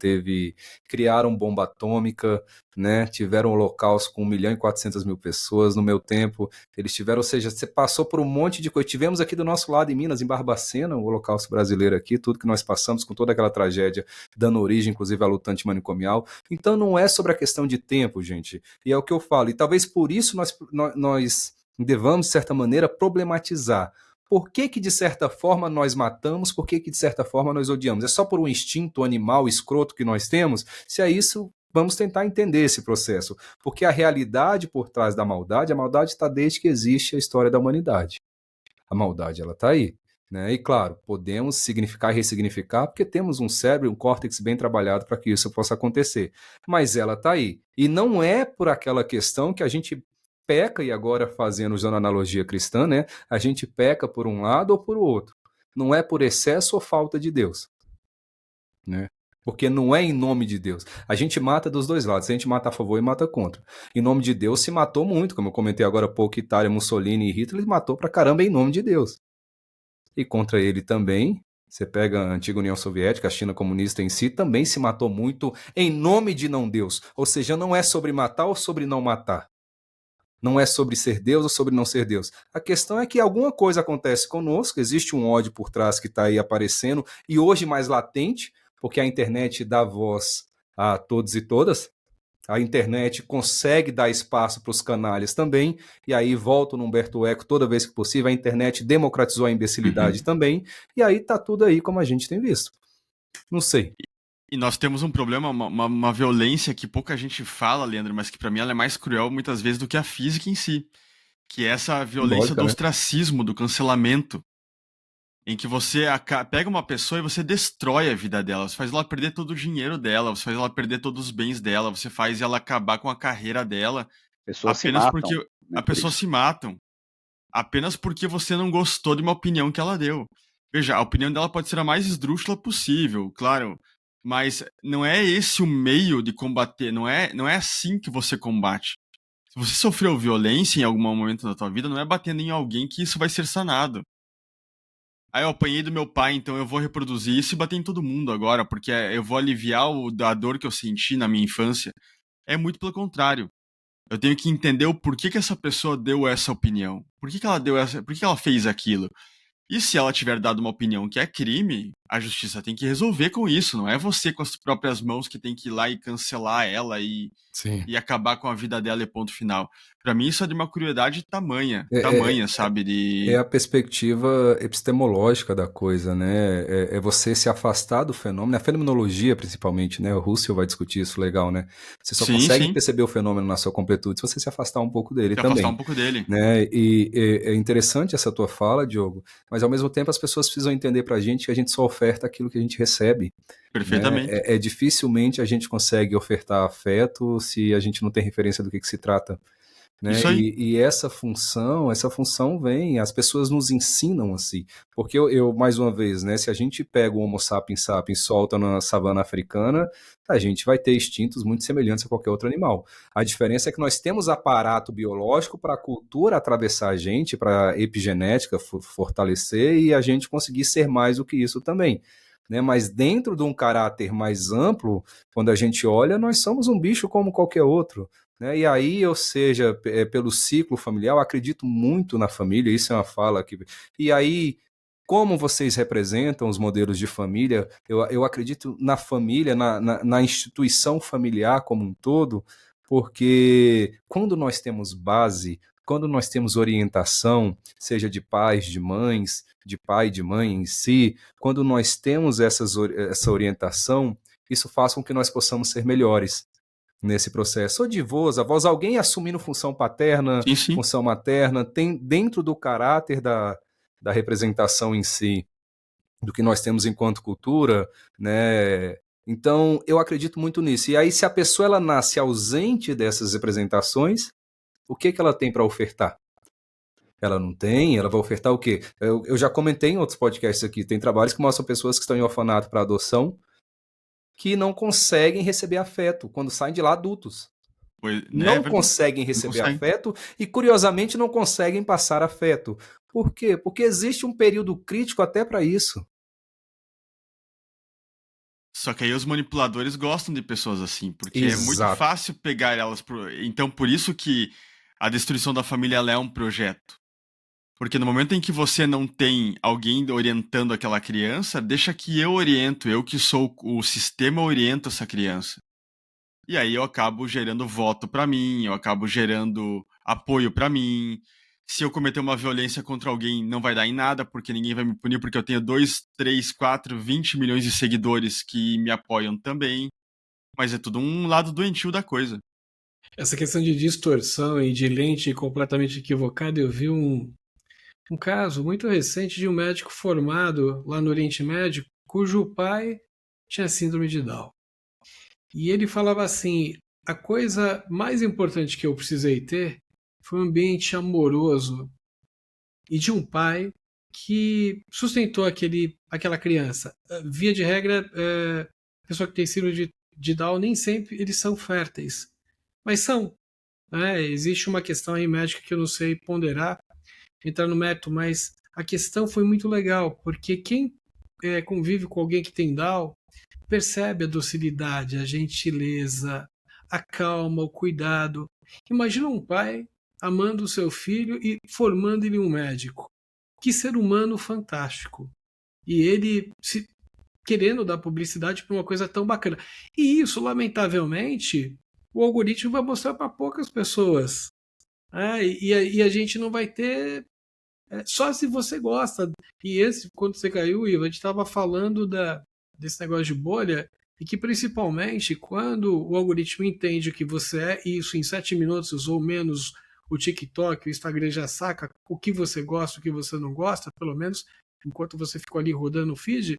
criaram bomba atômica, né? Tiveram o Holocausto com 1.400.000 pessoas. No meu tempo, eles tiveram, ou seja, você passou por um monte de coisa. Tivemos aqui do nosso lado, em Minas, em Barbacena, o Holocausto brasileiro aqui, tudo que nós passamos com toda aquela tragédia, dando origem, inclusive, à luta antimanicomial. Então não é sobre a questão de tempo, gente. E é o que eu falo. E talvez por isso nós devamos, de certa maneira, problematizar. Por que de certa forma, nós matamos? Por que de certa forma, nós odiamos? É só por um instinto animal escroto que nós temos? Se é isso, vamos tentar entender esse processo. Porque a realidade por trás da maldade, a maldade está desde que existe a história da humanidade. A maldade, ela está aí. Né? E claro, podemos significar e ressignificar porque temos um cérebro, um córtex bem trabalhado para que isso possa acontecer. Mas ela está aí. E não é por aquela questão que a gente peca, e agora fazendo, usando a analogia cristã, né? A gente peca por um lado ou por outro. Não é por excesso ou falta de Deus. Né? Porque não é em nome de Deus. A gente mata dos dois lados. A gente mata a favor e mata contra. Em nome de Deus se matou muito, como eu comentei agora há pouco, Itália, Mussolini e Hitler matou pra caramba em nome de Deus. E contra ele também, você pega a antiga União Soviética, a China comunista em si, também se matou muito em nome de não Deus. Ou seja, não é sobre matar ou sobre não matar. Não é sobre ser Deus ou sobre não ser Deus. A questão é que alguma coisa acontece conosco, existe um ódio por trás que está aí aparecendo, e hoje mais latente, porque a internet dá voz a todos e todas. A internet consegue dar espaço para os canalhas também, e aí volto no Humberto Eco toda vez que possível, a internet democratizou a imbecilidade também, e aí tá tudo aí como a gente tem visto. Não sei. E nós temos um problema, uma violência que pouca gente fala, Leandro, mas que para mim ela é mais cruel muitas vezes do que a física em si. Que é essa violência do ostracismo, do cancelamento. Em que você pega uma pessoa e você destrói a vida dela. Você faz ela perder todo o dinheiro dela, você faz ela perder todos os bens dela, você faz ela acabar com a carreira dela. Pessoas apenas se matam, porque né, as pessoas se matam. Apenas porque você não gostou de uma opinião que ela deu. Veja, a opinião dela pode ser a mais esdrúxula possível, claro. Mas não é esse o meio de combater, não é assim que você combate. Se você sofreu violência em algum momento da tua vida, não é batendo em alguém que isso vai ser sanado. Aí eu apanhei do meu pai, então eu vou reproduzir isso e bater em todo mundo agora, porque eu vou aliviar a dor que eu senti na minha infância. É muito pelo contrário. Eu tenho que entender o porquê que essa pessoa deu essa opinião. Por que ela fez aquilo? E se ela tiver dado uma opinião que é crime, a justiça tem que resolver com isso, não é você com as próprias mãos que tem que ir lá e cancelar ela e acabar com a vida dela e ponto final. Para mim isso é de uma crueldade tamanha, sabe? É a perspectiva epistemológica da coisa, né? É você se afastar do fenômeno, a fenomenologia principalmente, né? O Husserl vai discutir isso legal, né? Você só consegue perceber o fenômeno na sua completude se você se afastar um pouco dele também. Afastar um pouco dele. Né? E é interessante essa tua fala, Diogo, mas ao mesmo tempo as pessoas precisam entender pra gente que a gente só oferta aquilo que a gente recebe. Perfeitamente. Né? Dificilmente a gente consegue ofertar afeto se a gente não tem referência do que se trata. Né? E essa função vem, as pessoas nos ensinam assim, porque eu mais uma vez, né, se a gente pega o Homo sapiens sapiens e solta na savana africana, a gente vai ter instintos muito semelhantes a qualquer outro animal. A diferença é que nós temos aparato biológico para a cultura atravessar a gente, para a epigenética fortalecer e a gente conseguir ser mais do que isso também. Né? Mas dentro de um caráter mais amplo, quando a gente olha, nós somos um bicho como qualquer outro. Né? E aí, ou seja, pelo ciclo familiar, eu acredito muito na família, isso é uma fala que... E aí, como vocês representam os modelos de família, eu acredito na família, na instituição familiar como um todo, porque quando nós temos base, quando nós temos orientação, seja de pais, de mães, de pai e de mãe em si, quando nós temos essa orientação, isso faz com que nós possamos ser melhores nesse processo, ou de avós, alguém assumindo função paterna, função materna, tem dentro do caráter da representação em si, do que nós temos enquanto cultura, né? Então, eu acredito muito nisso. E aí, se a pessoa ela nasce ausente dessas representações, o que ela tem para ofertar? Ela não tem, ela vai ofertar o quê? Eu já comentei em outros podcasts aqui, tem trabalhos que mostram pessoas que estão em orfanato para adoção, que não conseguem receber afeto quando saem de lá adultos. Não conseguem receber afeto e, curiosamente, não conseguem passar afeto. Por quê? Porque existe um período crítico até para isso. Só que aí os manipuladores gostam de pessoas assim, porque é muito fácil pegar elas. Então, por isso que a destruição da família ela é um projeto. Porque no momento em que você não tem alguém orientando aquela criança, deixa que eu oriento, eu que sou o sistema oriento essa criança. E aí eu acabo gerando voto pra mim, eu acabo gerando apoio pra mim. Se eu cometer uma violência contra alguém, não vai dar em nada, porque ninguém vai me punir, porque eu tenho 2, 3, 4, 20 milhões de seguidores que me apoiam também. Mas é tudo um lado doentio da coisa. Essa questão de distorção e de lente completamente equivocada, eu vi um caso muito recente de um médico formado lá no Oriente Médio, cujo pai tinha síndrome de Down. E ele falava assim, a coisa mais importante que eu precisei ter foi um ambiente amoroso e de um pai que sustentou aquela criança. Via de regra, pessoa que tem síndrome de Down, nem sempre eles são férteis, mas são. Existe uma questão aí médica que eu não sei ponderar, entrar no mérito, mas a questão foi muito legal, porque quem convive com alguém que tem Down percebe a docilidade, a gentileza, a calma, o cuidado. Imagina um pai amando o seu filho e formando ele um médico. Que ser humano fantástico. E ele querendo dar publicidade para uma coisa tão bacana. E isso, lamentavelmente, o algoritmo vai mostrar para poucas pessoas. E a gente não vai ter só se você gosta. E quando você caiu, Ivo, a gente estava falando desse negócio de bolha, e que principalmente quando o algoritmo entende o que você é, e isso em 7 minutos ou menos, o TikTok, o Instagram já saca o que você gosta, o que você não gosta, pelo menos enquanto você ficou ali rodando o feed,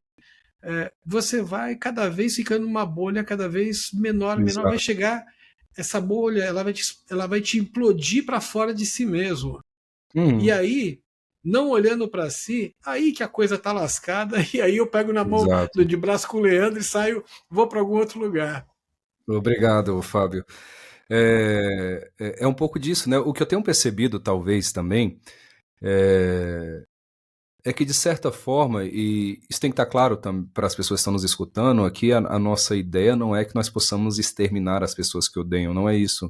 você vai cada vez ficando uma bolha cada vez menor, vai chegar, essa bolha ela vai te implodir para fora de si mesmo. E aí, não olhando para si, aí que a coisa tá lascada, e aí eu pego na mão de braço com o Leandro e saio, vou para algum outro lugar. Obrigado, Fábio. É um pouco disso, né? O que eu tenho percebido, talvez, também, é que, de certa forma, e isso tem que estar claro para as pessoas que estão nos escutando, aqui a nossa ideia não é que nós possamos exterminar as pessoas que odeiam, não é isso.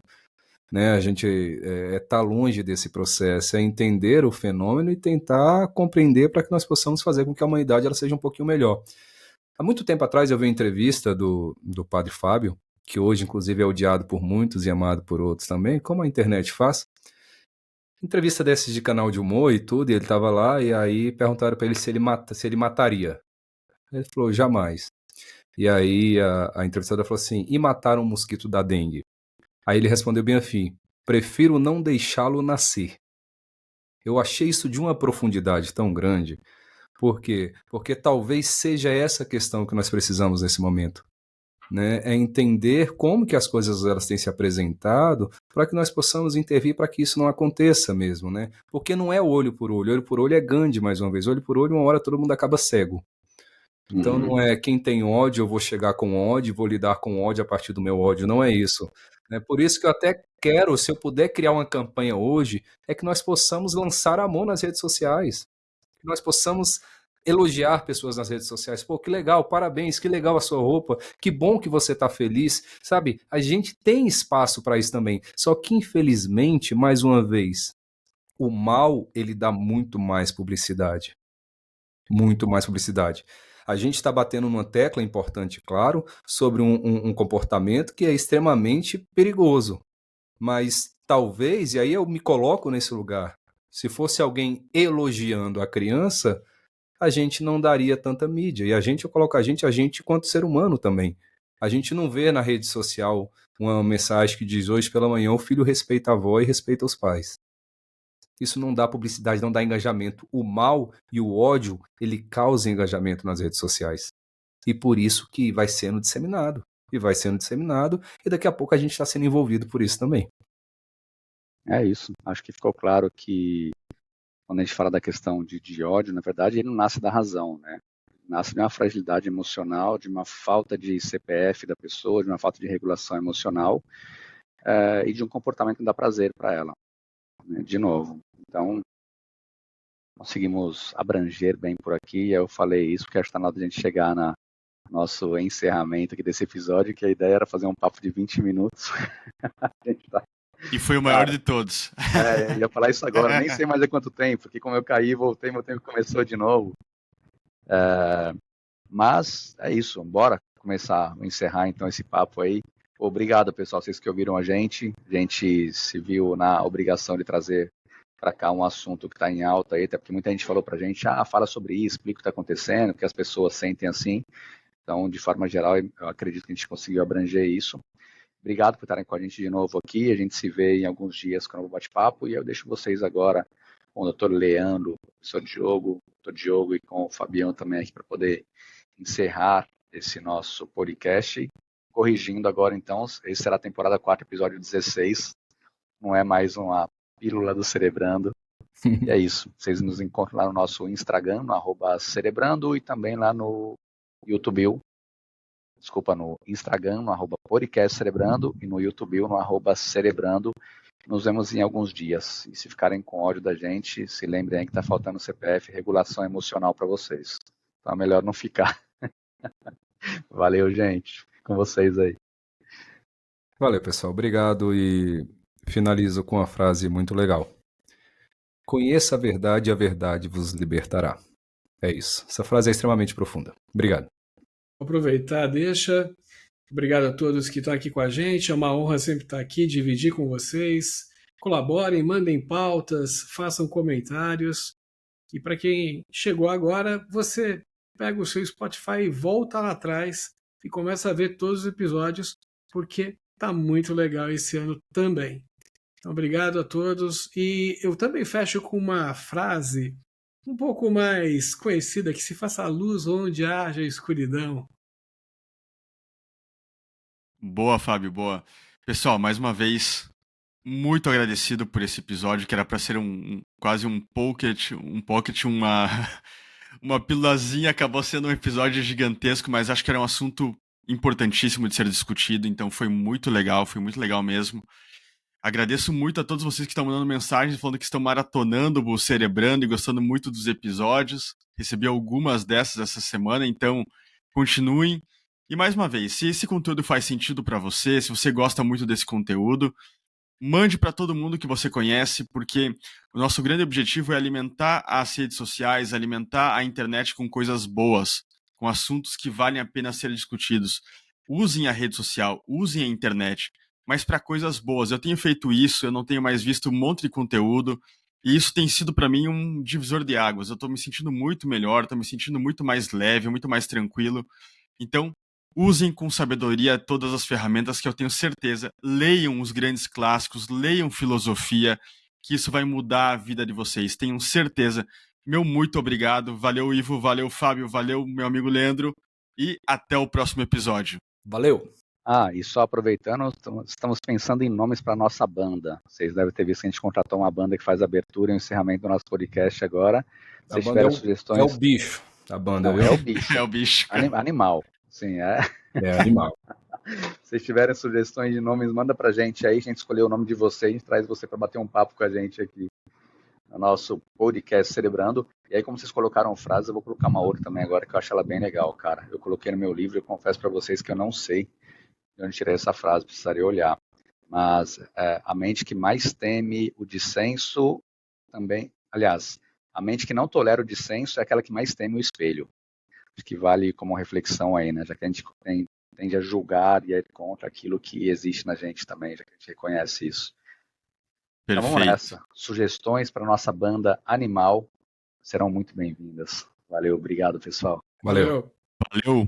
né? A gente tá longe desse processo, é entender o fenômeno e tentar compreender para que nós possamos fazer com que a humanidade ela seja um pouquinho melhor. Há muito tempo atrás eu vi uma entrevista do Padre Fábio, que hoje inclusive é odiado por muitos e amado por outros também, como a internet faz. Entrevista desses de canal de humor e tudo, e ele estava lá, e aí perguntaram para ele se ele mataria. Ele falou, jamais. E aí a entrevistada falou assim, e matar um mosquito da dengue? Aí ele respondeu bem assim, prefiro não deixá-lo nascer. Eu achei isso de uma profundidade tão grande. Por quê? Porque talvez seja essa questão que nós precisamos nesse momento. Né? É entender como que as coisas elas têm se apresentado para que nós possamos intervir para que isso não aconteça mesmo. Né? Porque não é olho por olho é Gandhi mais uma vez, olho por olho, uma hora todo mundo acaba cego. Então não é quem tem ódio, eu vou chegar com ódio, vou lidar com ódio a partir do meu ódio, não é isso. É por isso que eu até quero, se eu puder criar uma campanha hoje, é que nós possamos lançar amor nas redes sociais, que nós possamos elogiar pessoas nas redes sociais. Pô, que legal, parabéns, que legal a sua roupa, que bom que você está feliz, sabe? A gente tem espaço para isso também, só que infelizmente, mais uma vez, o mal, ele dá muito mais publicidade. Muito mais publicidade. A gente está batendo numa tecla importante, claro, sobre um comportamento que é extremamente perigoso. Mas talvez, e aí eu me coloco nesse lugar, se fosse alguém elogiando a criança, a gente não daria tanta mídia. E eu coloco a gente quanto ser humano também. A gente não vê na rede social uma mensagem que diz hoje pela manhã o filho respeita a avó e respeita os pais. Isso não dá publicidade, não dá engajamento. O mal e o ódio, ele causa engajamento nas redes sociais. E por isso que vai sendo disseminado. E vai sendo disseminado, e daqui a pouco a gente está sendo envolvido por isso também. É isso. Acho que ficou claro que quando a gente fala da questão de ódio, na verdade, ele não nasce da razão, né? Nasce de uma fragilidade emocional, de uma falta de CPF da pessoa, de uma falta de regulação emocional e de um comportamento que não dá prazer para ela. Né? De novo. Então, conseguimos abranger bem por aqui. Eu falei isso porque acho que está na hora de a gente chegar no nosso encerramento aqui desse episódio, que a ideia era fazer um papo de 20 minutos. A gente tá... E foi o maior de todos. Eu ia falar isso agora, nem sei mais há quanto tempo, porque como eu caí, voltei, meu tempo começou de novo. Mas é isso, bora começar a encerrar então esse papo aí. Obrigado, pessoal, vocês que ouviram a gente se viu na obrigação de trazer para cá um assunto que está em alta aí, até porque muita gente falou para a gente, fala sobre isso, explica o que está acontecendo, que as pessoas sentem assim. Então, de forma geral, eu acredito que a gente conseguiu abranger isso. Obrigado por estarem com a gente de novo aqui. A gente se vê em alguns dias com o novo bate-papo e eu deixo vocês agora com o Dr. Leandro, o professor Diogo e com o Fabião também aqui para poder encerrar esse nosso podcast. Corrigindo agora, então, esse será a temporada 4, episódio 16. Não é mais uma pílula do Cerebrando. E é isso. Vocês nos encontram lá no nosso Instagram, no @cerebrando, e também lá no YouTube. Desculpa, no Instagram, no @podcast cerebrando, e no YouTube, no @cerebrando. Nos vemos em alguns dias. E se ficarem com ódio da gente, se lembrem aí que está faltando CPF, regulação emocional para vocês. Então é melhor não ficar. Valeu, gente. Com vocês aí. Valeu, pessoal. Obrigado e finalizo com uma frase muito legal. Conheça a verdade e a verdade vos libertará. É isso. Essa frase é extremamente profunda. Obrigado. Vou aproveitar, deixa. Obrigado a todos que estão aqui com a gente. É uma honra sempre estar aqui, dividir com vocês. Colaborem, mandem pautas, façam comentários. E para quem chegou agora, você pega o seu Spotify e volta lá atrás e começa a ver todos os episódios, porque tá muito legal esse ano também. Então, obrigado a todos. E eu também fecho com uma frase um pouco mais conhecida, que se faça luz onde haja escuridão. Boa, Fábio, boa. Pessoal, mais uma vez, muito agradecido por esse episódio, que era para ser quase um pocket, uma pílulazinha, acabou sendo um episódio gigantesco, mas acho que era um assunto importantíssimo de ser discutido, então foi muito legal mesmo. Agradeço muito a todos vocês que estão mandando mensagens falando que estão maratonando o Cerebrando e gostando muito dos episódios. Recebi algumas dessas essa semana, então continuem. E mais uma vez, se esse conteúdo faz sentido para você, se você gosta muito desse conteúdo, Mande para todo mundo que você conhece, porque o nosso grande objetivo é alimentar as redes sociais, alimentar a internet com coisas boas, com assuntos que valem a pena ser discutidos. Usem a rede social, usem a internet, mas para coisas boas. Eu tenho feito isso, eu não tenho mais visto um monte de conteúdo, e isso tem sido para mim um divisor de águas. Eu estou me sentindo muito melhor, estou me sentindo muito mais leve, muito mais tranquilo. Então, usem com sabedoria todas as ferramentas que eu tenho certeza. Leiam os grandes clássicos, leiam filosofia, que isso vai mudar a vida de vocês. Tenham certeza. Meu muito obrigado. Valeu, Ivo. Valeu, Fábio. Valeu, meu amigo Leandro. E até o próximo episódio. Valeu! E só aproveitando, estamos pensando em nomes para nossa banda. Vocês devem ter visto que a gente contratou uma banda que faz a abertura e o encerramento do nosso podcast agora. Se vocês tiverem sugestões... É o bicho. A banda, é o bicho. É o bicho. Animal. Sim, é. É animal. Se vocês tiverem sugestões de nomes, manda pra gente aí. A gente escolheu o nome de vocês, a gente traz você para bater um papo com a gente aqui no nosso podcast Cerebrando. E aí, como vocês colocaram frases, eu vou colocar uma outra também agora, que eu acho ela bem legal, cara. Eu coloquei no meu livro, eu confesso para vocês que eu não sei de onde tirei essa frase, precisaria olhar. Mas a mente que mais teme o dissenso também... Aliás, a mente que não tolera o dissenso é aquela que mais teme o espelho. Acho que vale como reflexão aí, né? Já que a gente tende a julgar e a ir contra aquilo que existe na gente também, já que a gente reconhece isso. Perfeito. Então vamos nessa. Sugestões para nossa banda Animal serão muito bem-vindas. Valeu, obrigado, pessoal. Valeu. Valeu.